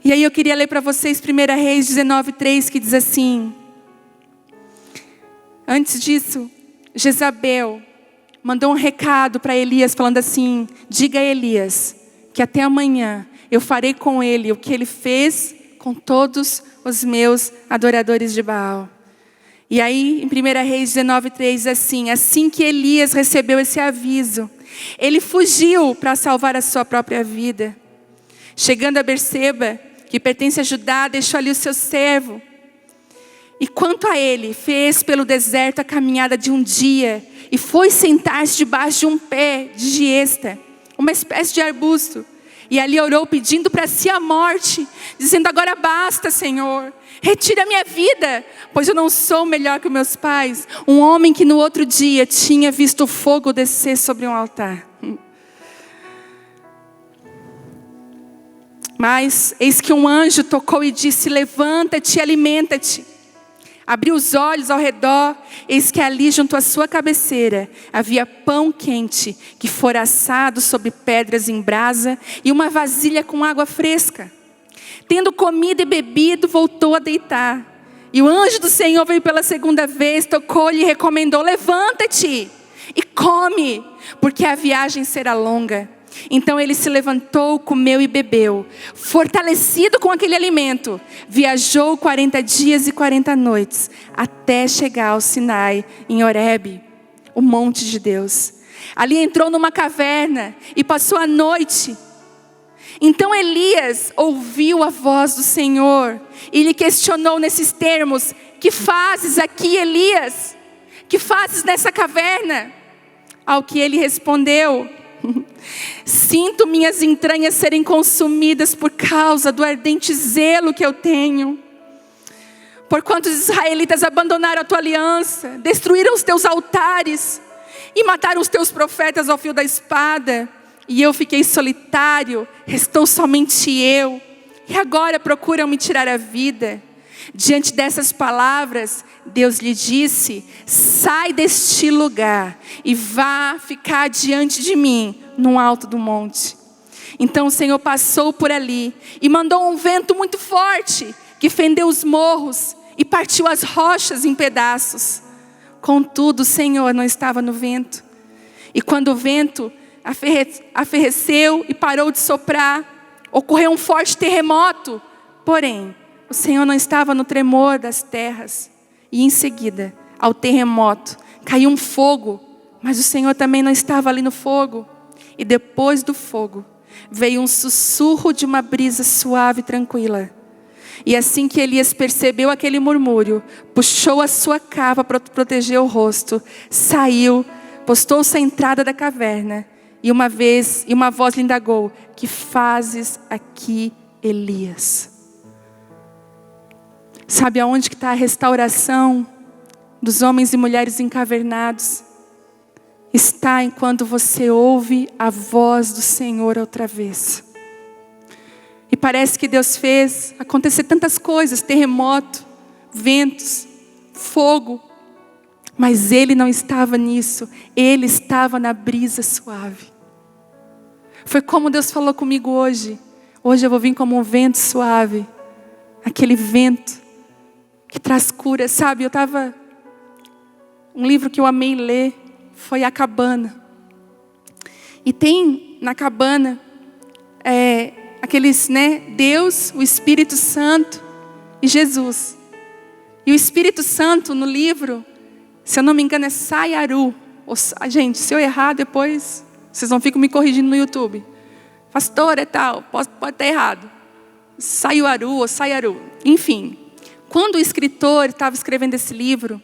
E aí eu queria ler para vocês 1 Reis 19:3, que diz assim: antes disso, Jezabel mandou um recado para Elias, falando assim: diga a Elias que até amanhã eu farei com ele o que ele fez com todos os meus adoradores de Baal. E aí em 1 Reis 19:3 assim que Elias recebeu esse aviso, ele fugiu para salvar a sua própria vida. Chegando a Berseba, que pertence a Judá, deixou ali o seu servo. E quanto a ele, fez pelo deserto a caminhada de um dia e foi sentar-se debaixo de um pé de giesta, uma espécie de arbusto. E ali orou pedindo para si a morte, dizendo: agora basta, Senhor, retira a minha vida, pois eu não sou melhor que meus pais, um homem que no outro dia tinha visto o fogo descer sobre um altar. Mas eis que um anjo tocou e disse: levanta-te e alimenta-te. Abriu os olhos ao redor, eis que ali junto à sua cabeceira havia pão quente, que fora assado sobre pedras em brasa, e uma vasilha com água fresca. Tendo comido e bebido, voltou a deitar. E o anjo do Senhor veio pela segunda vez, tocou-lhe e recomendou: levanta-te e come, porque a viagem será longa. Então ele se levantou, comeu e bebeu. Fortalecido com aquele alimento, viajou 40 dias e 40 noites, até chegar ao Sinai, em Horebe, o monte de Deus. Ali entrou numa caverna e passou a noite. Então Elias ouviu a voz do Senhor e lhe questionou nesses termos: que fazes aqui, Elias? Que fazes nessa caverna? Ao que ele respondeu: sinto minhas entranhas serem consumidas por causa do ardente zelo que eu tenho. Porquanto os israelitas abandonaram a tua aliança, destruíram os teus altares e mataram os teus profetas ao fio da espada. E eu fiquei solitário, restou somente eu. E agora procuram me tirar a vida. Diante dessas palavras, Deus lhe disse: sai deste lugar e vá ficar diante de mim, no alto do monte. Então o Senhor passou por ali e mandou um vento muito forte, que fendeu os morros e partiu as rochas em pedaços. Contudo, o Senhor não estava no vento. E quando o vento aferreceu e parou de soprar, ocorreu um forte terremoto. Porém, o Senhor não estava no tremor das terras. E em seguida, ao terremoto, caiu um fogo, mas o Senhor também não estava ali no fogo. E depois do fogo, veio um sussurro de uma brisa suave e tranquila. E assim que Elias percebeu aquele murmúrio, puxou a sua capa para proteger o rosto, saiu, postou-se à entrada da caverna. E uma voz lhe indagou: que fazes aqui, Elias? Sabe aonde que está a restauração dos homens e mulheres encavernados? Está enquanto você ouve a voz do Senhor outra vez. E parece que Deus fez acontecer tantas coisas, terremoto, ventos, fogo. Mas Ele não estava nisso, Ele estava na brisa suave. Foi como Deus falou comigo hoje. Hoje eu vou vir como um vento suave. Aquele vento que traz cura, sabe? Um livro que eu amei ler foi A Cabana. E tem na cabana aqueles, Deus, o Espírito Santo e Jesus. E o Espírito Santo no livro, se eu não me engano, é Sayaru. Gente, se eu errar depois, vocês não ficam me corrigindo no YouTube. Pastor, é tal, pode estar errado. Sayuaru ou Sayaru, enfim. Quando o escritor estava escrevendo esse livro,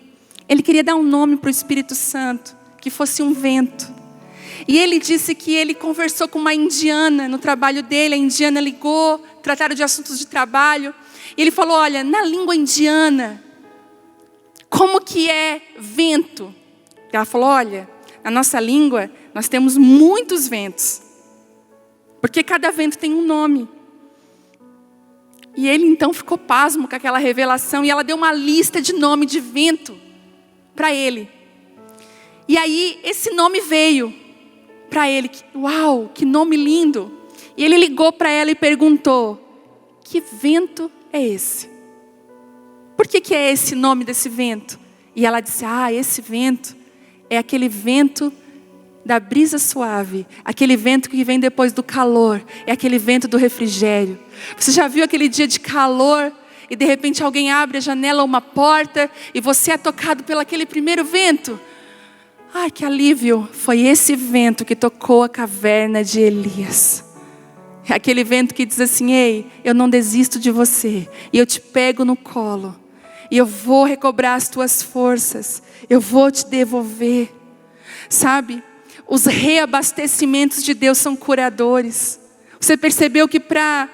ele queria dar um nome para o Espírito Santo, que fosse um vento. E ele disse que ele conversou com uma indiana no trabalho dele. A indiana ligou, trataram de assuntos de trabalho. E ele falou: olha, na língua indiana, como que é vento? E ela falou: olha, na nossa língua, nós temos muitos ventos. Porque cada vento tem um nome. E ele então ficou pasmo com aquela revelação. E ela deu uma lista de nome de vento para ele. E aí esse nome veio para ele. Uau, que nome lindo. E ele ligou para ela e perguntou: que vento é esse? Por que é esse nome desse vento? E ela disse: esse vento é aquele vento da brisa suave, aquele vento que vem depois do calor, é aquele vento do refrigério. Você já viu aquele dia de calor e de repente alguém abre a janela ou uma porta e você é tocado pelo aquele primeiro vento? Ai, que alívio! Foi esse vento que tocou a caverna de Elias. É aquele vento que diz assim: ei, eu não desisto de você, e eu te pego no colo, e eu vou recobrar as tuas forças, eu vou te devolver. Sabe? Os reabastecimentos de Deus são curadores. Você percebeu que para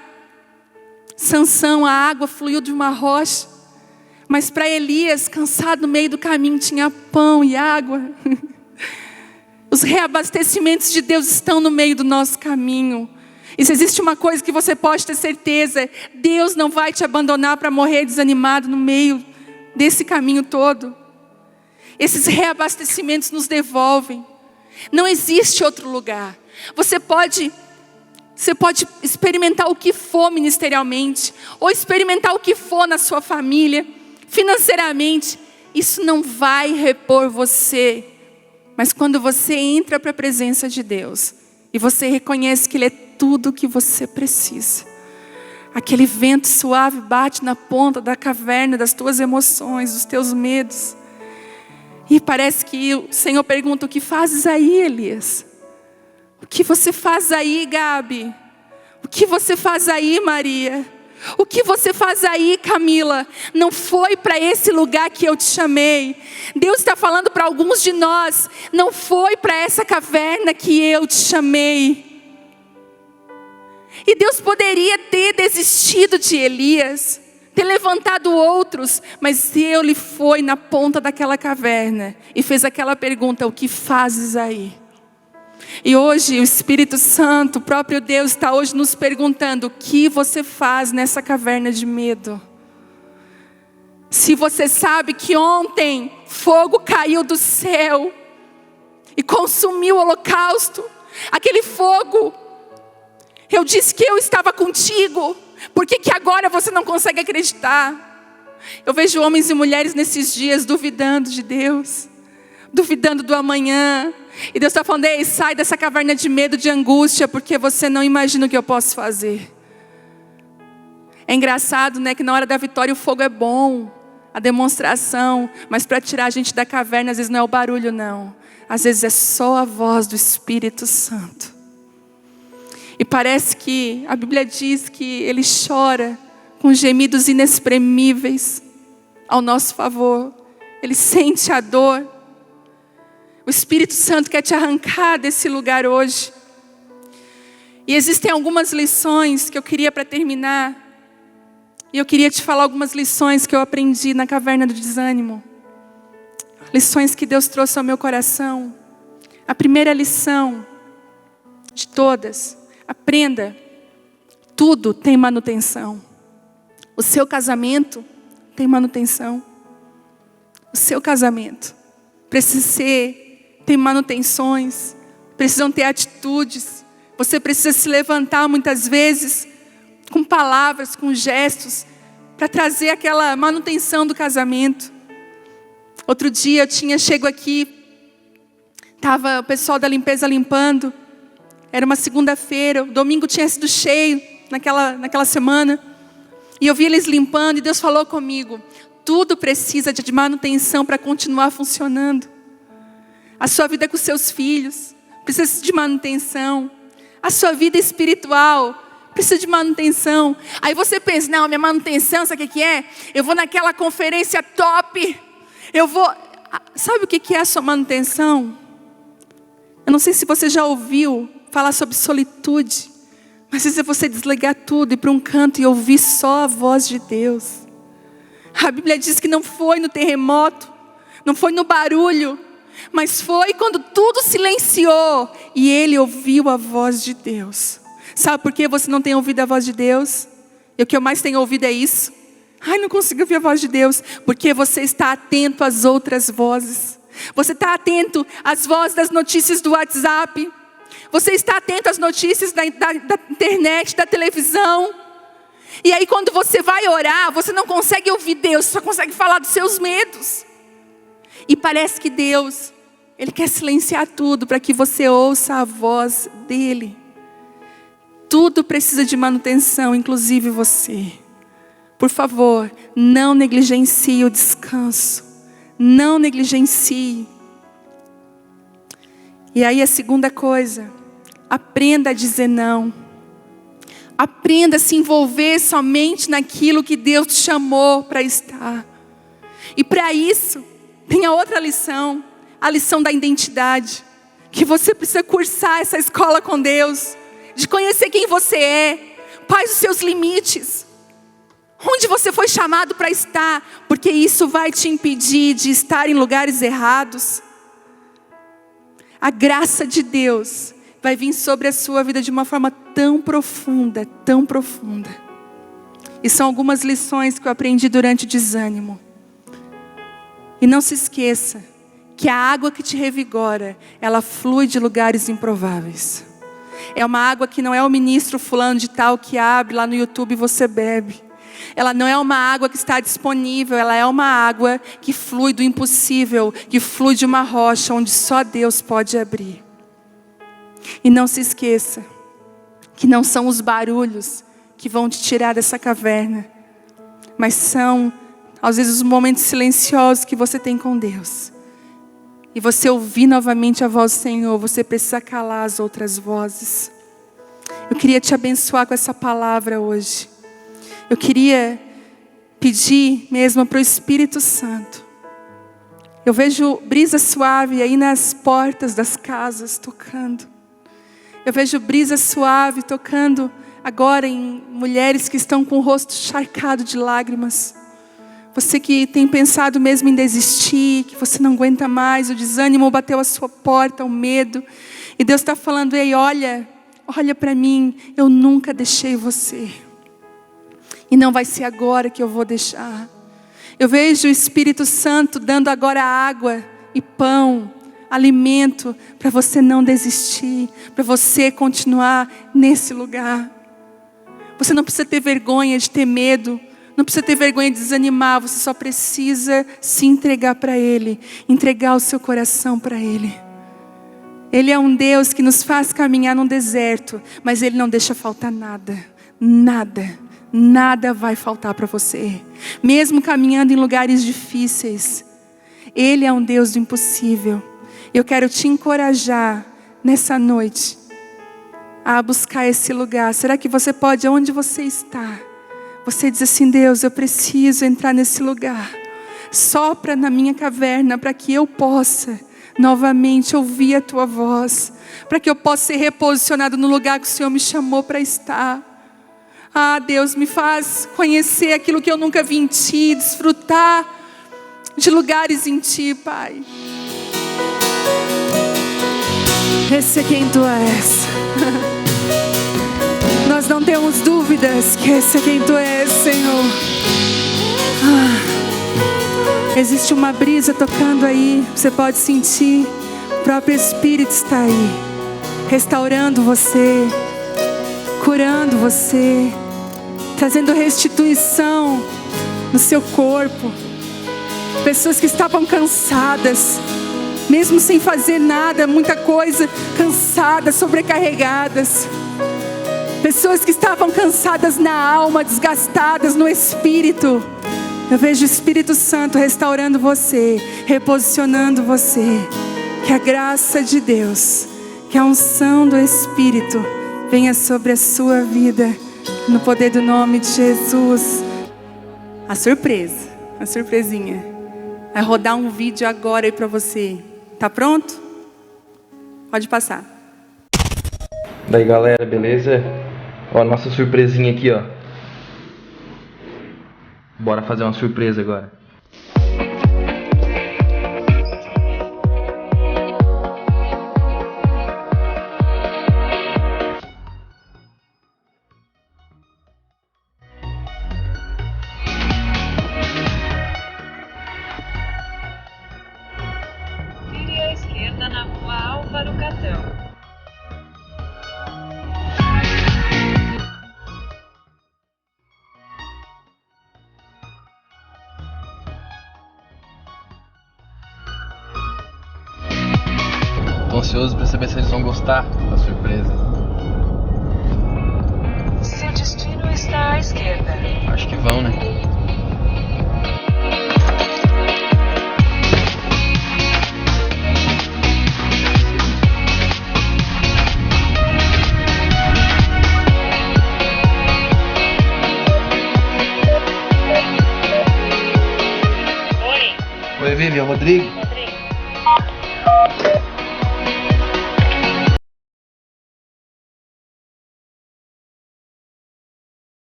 Sansão a água fluiu de uma rocha, mas para Elias, cansado no meio do caminho, tinha pão e água. Os reabastecimentos de Deus estão no meio do nosso caminho. E se existe uma coisa que você pode ter certeza: Deus não vai te abandonar para morrer desanimado no meio desse caminho todo. Esses reabastecimentos nos devolvem. Não existe outro lugar. Você pode experimentar o que for ministerialmente, ou experimentar o que for na sua família, financeiramente. Isso não vai repor você. Mas quando você entra para a presença de Deus, e você reconhece que Ele é tudo o que você precisa, aquele vento suave bate na ponta da caverna das tuas emoções, dos teus medos. E parece que o Senhor pergunta: o que fazes aí, Elias? O que você faz aí, Gabi? O que você faz aí, Maria? O que você faz aí, Camila? Não foi para esse lugar que eu te chamei. Deus está falando para alguns de nós: não foi para essa caverna que eu te chamei. E Deus poderia ter desistido de Elias, ter levantado outros, mas ele foi na ponta daquela caverna e fez aquela pergunta: o que fazes aí? E hoje o Espírito Santo, o próprio Deus, está hoje nos perguntando: o que você faz nessa caverna de medo? Se você sabe que ontem fogo caiu do céu e consumiu o holocausto, aquele fogo, eu disse que eu estava contigo. Por que agora você não consegue acreditar? Eu vejo homens e mulheres nesses dias duvidando de Deus, duvidando do amanhã. E Deus está falando: ei, sai dessa caverna de medo, de angústia, porque você não imagina o que eu posso fazer. É engraçado, né, que na hora da vitória o fogo é bom, a demonstração, mas para tirar a gente da caverna, às vezes não é o barulho, não. Às vezes é só a voz do Espírito Santo. E parece que a Bíblia diz que Ele chora com gemidos inexprimíveis ao nosso favor. Ele sente a dor. O Espírito Santo quer te arrancar desse lugar hoje. E existem algumas lições que eu queria para terminar. E eu queria te falar algumas lições que eu aprendi na caverna do desânimo. Lições que Deus trouxe ao meu coração. A primeira lição de todas: aprenda, tudo tem manutenção. O seu casamento tem manutenção. O seu casamento precisa tem manutenções, precisam ter atitudes. Você precisa se levantar muitas vezes com palavras, com gestos, para trazer aquela manutenção do casamento. Outro dia eu tinha chego aqui, estava o pessoal da limpeza limpando, era uma segunda-feira, o domingo tinha sido cheio naquela semana, e eu vi eles limpando e Deus falou comigo: tudo precisa de manutenção para continuar funcionando. A sua vida com seus filhos precisa de manutenção, a sua vida espiritual precisa de manutenção. Aí você pensa: não, minha manutenção, sabe o que é? Eu vou naquela conferência top, sabe o que é a sua manutenção? Eu não sei se você já ouviu falar sobre solitude, mas às vezes é você desligar tudo, ir para um canto e ouvir só a voz de Deus. A Bíblia diz que não foi no terremoto, não foi no barulho, mas foi quando tudo silenciou e ele ouviu a voz de Deus. Sabe por que você não tem ouvido a voz de Deus? E o que eu mais tenho ouvido é isso: ai, não consigo ouvir a voz de Deus. Porque você está atento às outras vozes. Você está atento às vozes das notícias do WhatsApp. Você está atento às notícias da internet, da televisão. E aí quando você vai orar, você não consegue ouvir Deus, só consegue falar dos seus medos. E parece que Deus, Ele quer silenciar tudo para que você ouça a voz dEle. Tudo precisa de manutenção, inclusive você. Por favor, não negligencie o descanso. Não negligencie. E aí a segunda coisa: aprenda a dizer não. Aprenda a se envolver somente naquilo que Deus te chamou para estar. E para isso, tem a outra lição, a lição da identidade. Que você precisa cursar essa escola com Deus, de conhecer quem você é, quais os seus limites, onde você foi chamado para estar, porque isso vai te impedir de estar em lugares errados. A graça de Deus vai vir sobre a sua vida de uma forma tão profunda, tão profunda. E são algumas lições que eu aprendi durante o desânimo. E não se esqueça que a água que te revigora, ela flui de lugares improváveis. É uma água que não é o ministro fulano de tal que abre lá no YouTube e você bebe. Ela não é uma água que está disponível, ela é uma água que flui do impossível, que flui de uma rocha onde só Deus pode abrir. E não se esqueça que não são os barulhos que vão te tirar dessa caverna, mas são, às vezes, os momentos silenciosos que você tem com Deus. E você ouvir novamente a voz do Senhor, você precisa calar as outras vozes. Eu queria te abençoar com essa palavra hoje. Eu queria pedir mesmo para o Espírito Santo. Eu vejo brisa suave aí nas portas das casas tocando. Eu vejo brisa suave tocando agora em mulheres que estão com o rosto encharcado de lágrimas. Você que tem pensado mesmo em desistir, que você não aguenta mais, o desânimo bateu a sua porta, o medo. E Deus está falando: ei, olha para mim, eu nunca deixei você. E não vai ser agora que eu vou deixar. Eu vejo o Espírito Santo dando agora água e pão, alimento, para você não desistir, para você continuar nesse lugar. Você não precisa ter vergonha de ter medo, não precisa ter vergonha de desanimar, você só precisa se entregar para Ele, entregar o seu coração para Ele. Ele é um Deus que nos faz caminhar num deserto, mas Ele não deixa faltar nada. nada vai faltar para você. Mesmo caminhando em lugares difíceis, Ele é um Deus do impossível. Eu quero te encorajar nessa noite a buscar esse lugar. Será que você pode, onde você está, você diz assim: Deus, eu preciso entrar nesse lugar. Sopra na minha caverna para que eu possa novamente ouvir a Tua voz, para que eu possa ser reposicionado no lugar que o Senhor me chamou para estar. Ah, Deus, me faz conhecer aquilo que eu nunca vi em Ti, desfrutar de lugares em Ti, Pai. Esse é quem Tu és. Nós não temos dúvidas que esse é quem Tu és, Senhor. Existe uma brisa tocando aí, você pode sentir. O próprio Espírito está aí, restaurando você, curando você, trazendo restituição no seu corpo. Pessoas que estavam cansadas, mesmo sem fazer nada, muita coisa, cansadas, sobrecarregadas. Pessoas que estavam cansadas na alma, desgastadas no espírito. Eu vejo o Espírito Santo restaurando você, reposicionando você. Que a graça de Deus, que a unção do Espírito venha sobre a sua vida, no poder do nome de Jesus. A surpresinha. Vai rodar um vídeo agora aí pra você. Tá pronto? Pode passar. Daí galera, beleza? Ó, nossa surpresinha aqui, ó. Bora fazer uma surpresa agora. Vire à esquerda na rua Álvaro Catão. Tô ansioso pra saber se eles vão gostar da surpresa. Seu destino está à esquerda. Acho que vão, né? Oi, Vivi, é o Rodrigo.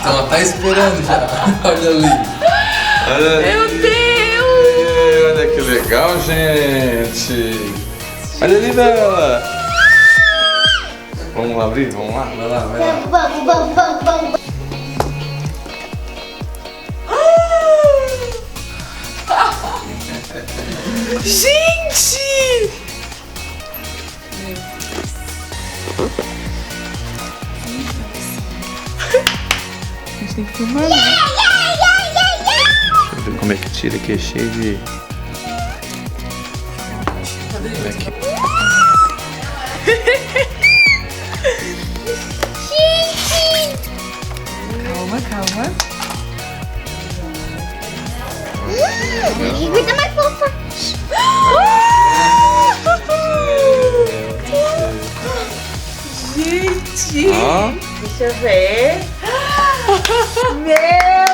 Então, tá esperando já. Olha ali. Meu Deus! Olha que legal, gente. Olha ali dela. Vamos lá abrir? Vamos lá? Vai lá, vai lá. Gente! A gente tem que filmar, né? Deixa eu ver como é que tira aqui, é cheio de... Olha aqui. Calma. Coisa mais fofa. Gente! Ó, Deixa eu ver. Meu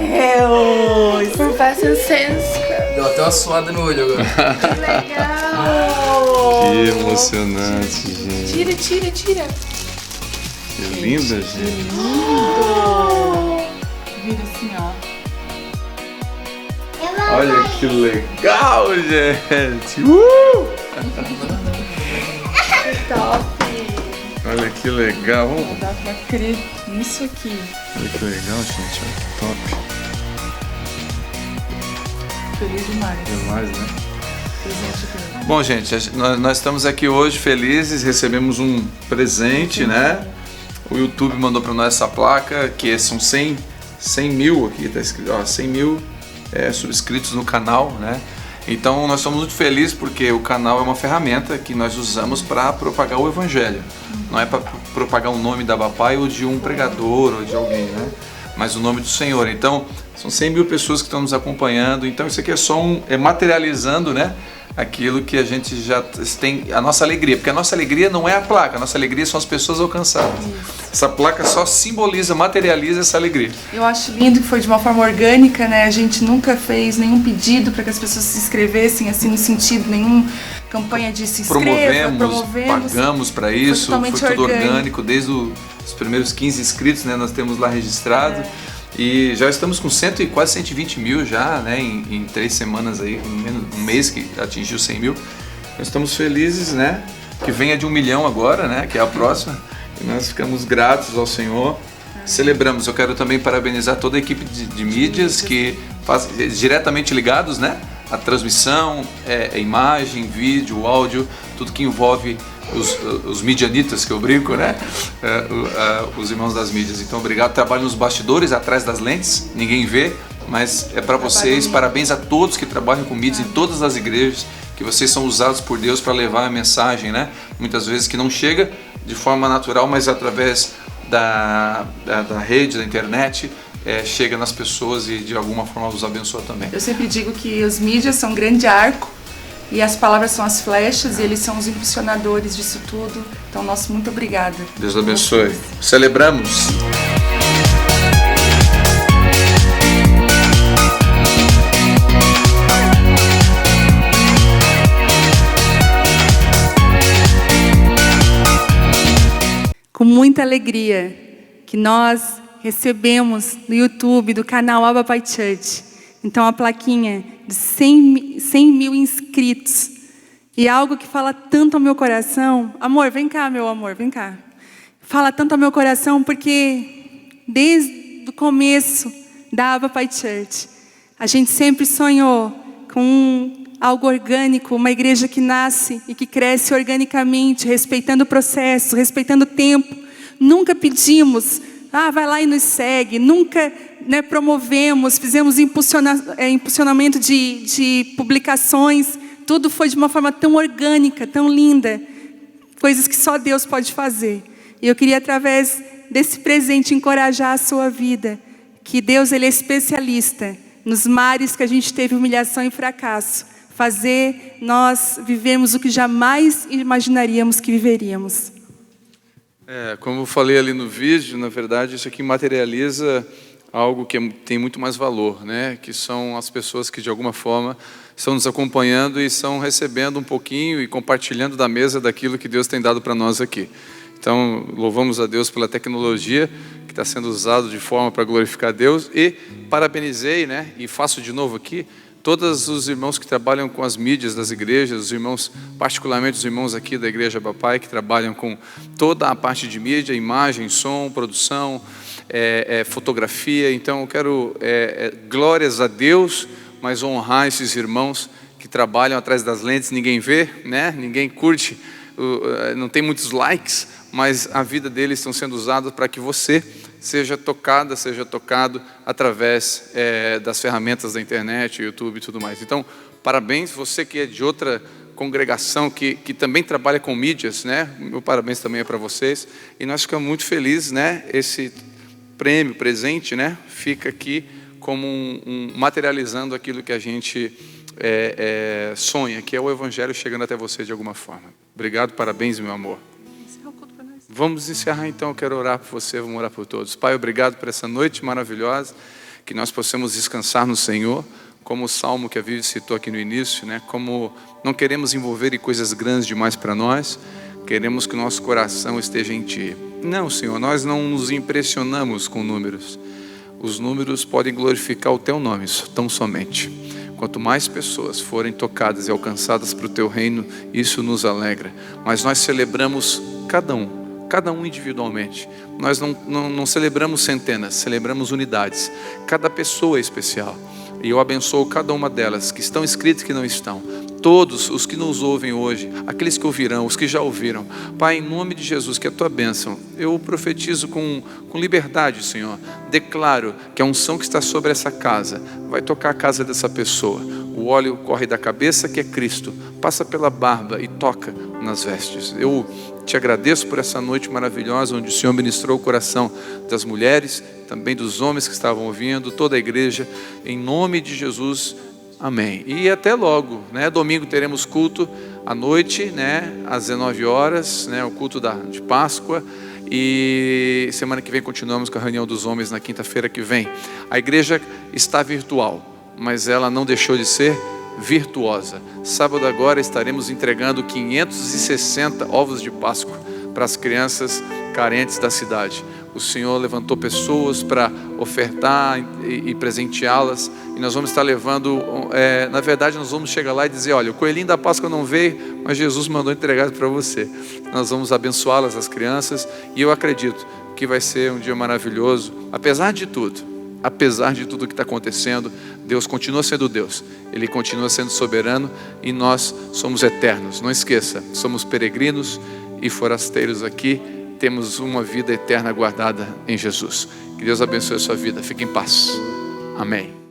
Deus! Professor Sense. deu até uma suada no olho agora. Que legal! Que emocionante, gente. Tira. Que linda, gente. Vira assim, ó. Olha que legal, gente. Top! Olha que legal. Não dá pra crer nisso aqui. Olha que legal, gente. Olha que top. Feliz demais. Demais, né? Bom, gente, nós estamos aqui hoje felizes, recebemos um presente, né? O YouTube mandou para nós essa placa, que são 100 mil, aqui está escrito, ó, 100 mil subscritos no canal, né? Então nós estamos muito felizes porque o canal é uma ferramenta que nós usamos para propagar o Evangelho. Não é para propagar o nome da Abapai ou de um pregador ou de alguém, né? Mas o nome do Senhor. Então são 100 mil pessoas que estão nos acompanhando. Então isso aqui é só materializando, né? Aquilo que a gente já tem, a nossa alegria, porque a nossa alegria não é a placa, a nossa alegria são as pessoas alcançadas. Essa placa só simboliza, materializa essa alegria. Eu acho lindo que foi de uma forma orgânica, né? A gente nunca fez nenhum pedido para que as pessoas se inscrevessem, assim, no sentido nenhum, campanha de se inscreva, promovemos, pagamos para isso, foi tudo orgânico, desde os primeiros 15 inscritos, né? Nós temos lá registrado. E já estamos com quase 120 mil já, né, em 3 semanas aí, um mês que atingiu 100 mil. Nós estamos felizes, né, que venha de 1 milhão agora, né, que é a próxima. E nós ficamos gratos ao Senhor. Celebramos. Eu quero também parabenizar toda a equipe de mídias que faz diretamente ligados, né, a transmissão, imagem, vídeo, áudio, tudo que envolve os midianitas, que eu brinco, né? Os irmãos das mídias. Então, obrigado. Trabalho nos bastidores, atrás das lentes, ninguém vê, mas é para vocês. Parabéns a todos que trabalham com mídias em todas as igrejas, que vocês são usados por Deus para levar a mensagem, né? Muitas vezes que não chega de forma natural, mas através da rede, da internet, chega nas pessoas e de alguma forma os abençoa também. Eu sempre digo que os mídias são um grande arco e as palavras são as flechas e eles são os impulsionadores disso tudo. Então, nosso muito obrigada. Deus abençoe. Celebramos. Com muita alegria que nós recebemos no YouTube do canal Abapai Church. Então, a plaquinha de 100 mil inscritos. E algo que fala tanto ao meu coração. Amor, vem cá, meu amor, vem cá. Fala tanto ao meu coração porque desde o começo da Abapai Church, a gente sempre sonhou com algo orgânico, uma igreja que nasce e que cresce organicamente, respeitando o processo, respeitando o tempo. Nunca pedimos, vai lá e nos segue. Nunca, né, promovemos, fizemos impulsionamento de publicações. Tudo foi de uma forma tão orgânica, tão linda. Coisas que só Deus pode fazer. E eu queria, através desse presente, encorajar a sua vida. Que Deus, Ele é especialista nos mares que a gente teve humilhação e fracasso. Fazer nós vivermos o que jamais imaginaríamos que viveríamos. Como eu falei ali no vídeo, na verdade, isso aqui materializa algo que tem muito mais valor, né? Que são as pessoas que de alguma forma estão nos acompanhando e estão recebendo um pouquinho e compartilhando da mesa daquilo que Deus tem dado para nós aqui. Então, louvamos a Deus pela tecnologia que está sendo usada de forma para glorificar a Deus e parabenizei, né? E faço de novo aqui, todos os irmãos que trabalham com as mídias das igrejas, os irmãos, particularmente os irmãos aqui da Igreja Abapai, que trabalham com toda a parte de mídia, imagem, som, produção, fotografia. Então eu quero glórias a Deus, mas honrar esses irmãos que trabalham atrás das lentes, ninguém vê, né? Ninguém curte, não tem muitos likes, mas a vida deles estão sendo usada para que você seja tocado através das ferramentas da internet, YouTube e tudo mais. Então, parabéns, você que é de outra congregação, que também trabalha com mídias, né? Meu parabéns também é para vocês. E nós ficamos muito felizes, né? Esse prêmio, presente, né? Fica aqui como materializando aquilo que a gente sonha, que é o Evangelho chegando até você de alguma forma. Obrigado, parabéns, meu amor. Vamos encerrar então, eu quero orar por você, vamos orar por todos. Pai, obrigado por essa noite maravilhosa, que nós possamos descansar no Senhor, como o salmo que a Vivi citou aqui no início, né? Como não queremos envolver em coisas grandes demais para nós, queremos que o nosso coração esteja em Ti. Não, Senhor, nós não nos impressionamos com números. Os números podem glorificar o Teu nome, tão somente. Quanto mais pessoas forem tocadas e alcançadas para o Teu reino, isso nos alegra. Mas nós celebramos cada um individualmente. Nós não celebramos centenas, celebramos unidades. Cada pessoa é especial. E eu abençoo cada uma delas, que estão inscritas e que não estão. todos os que nos ouvem hoje, aqueles que ouvirão, os que já ouviram. Pai, em nome de Jesus, que a Tua bênção, eu profetizo com liberdade, Senhor. Declaro que a unção que está sobre essa casa vai tocar a casa dessa pessoa. O óleo corre da cabeça, que é Cristo, passa pela barba e toca nas vestes. Eu te agradeço por essa noite maravilhosa, onde o Senhor ministrou o coração das mulheres, também dos homens que estavam ouvindo, toda a igreja, em nome de Jesus, amém. E até logo, né? Domingo teremos culto à noite, né? Às 19 horas, né? O culto de Páscoa. E semana que vem continuamos com a reunião dos homens na quinta-feira que vem. A igreja está virtual, mas ela não deixou de ser virtuosa. Sábado agora estaremos entregando 560 ovos de Páscoa para as crianças carentes da cidade. O Senhor levantou pessoas para ofertar e presenteá-las, e nós vamos estar levando, na verdade nós vamos chegar lá e dizer: olha, o coelhinho da Páscoa não veio, mas Jesus mandou entregar para você. Nós vamos abençoá-las, as crianças, e eu acredito que vai ser um dia maravilhoso. Apesar de tudo que está acontecendo, Deus continua sendo Deus, Ele continua sendo soberano, e nós somos eternos. Não esqueça, somos peregrinos e forasteiros aqui, temos uma vida eterna guardada em Jesus. Que Deus abençoe a sua vida, fique em paz, amém.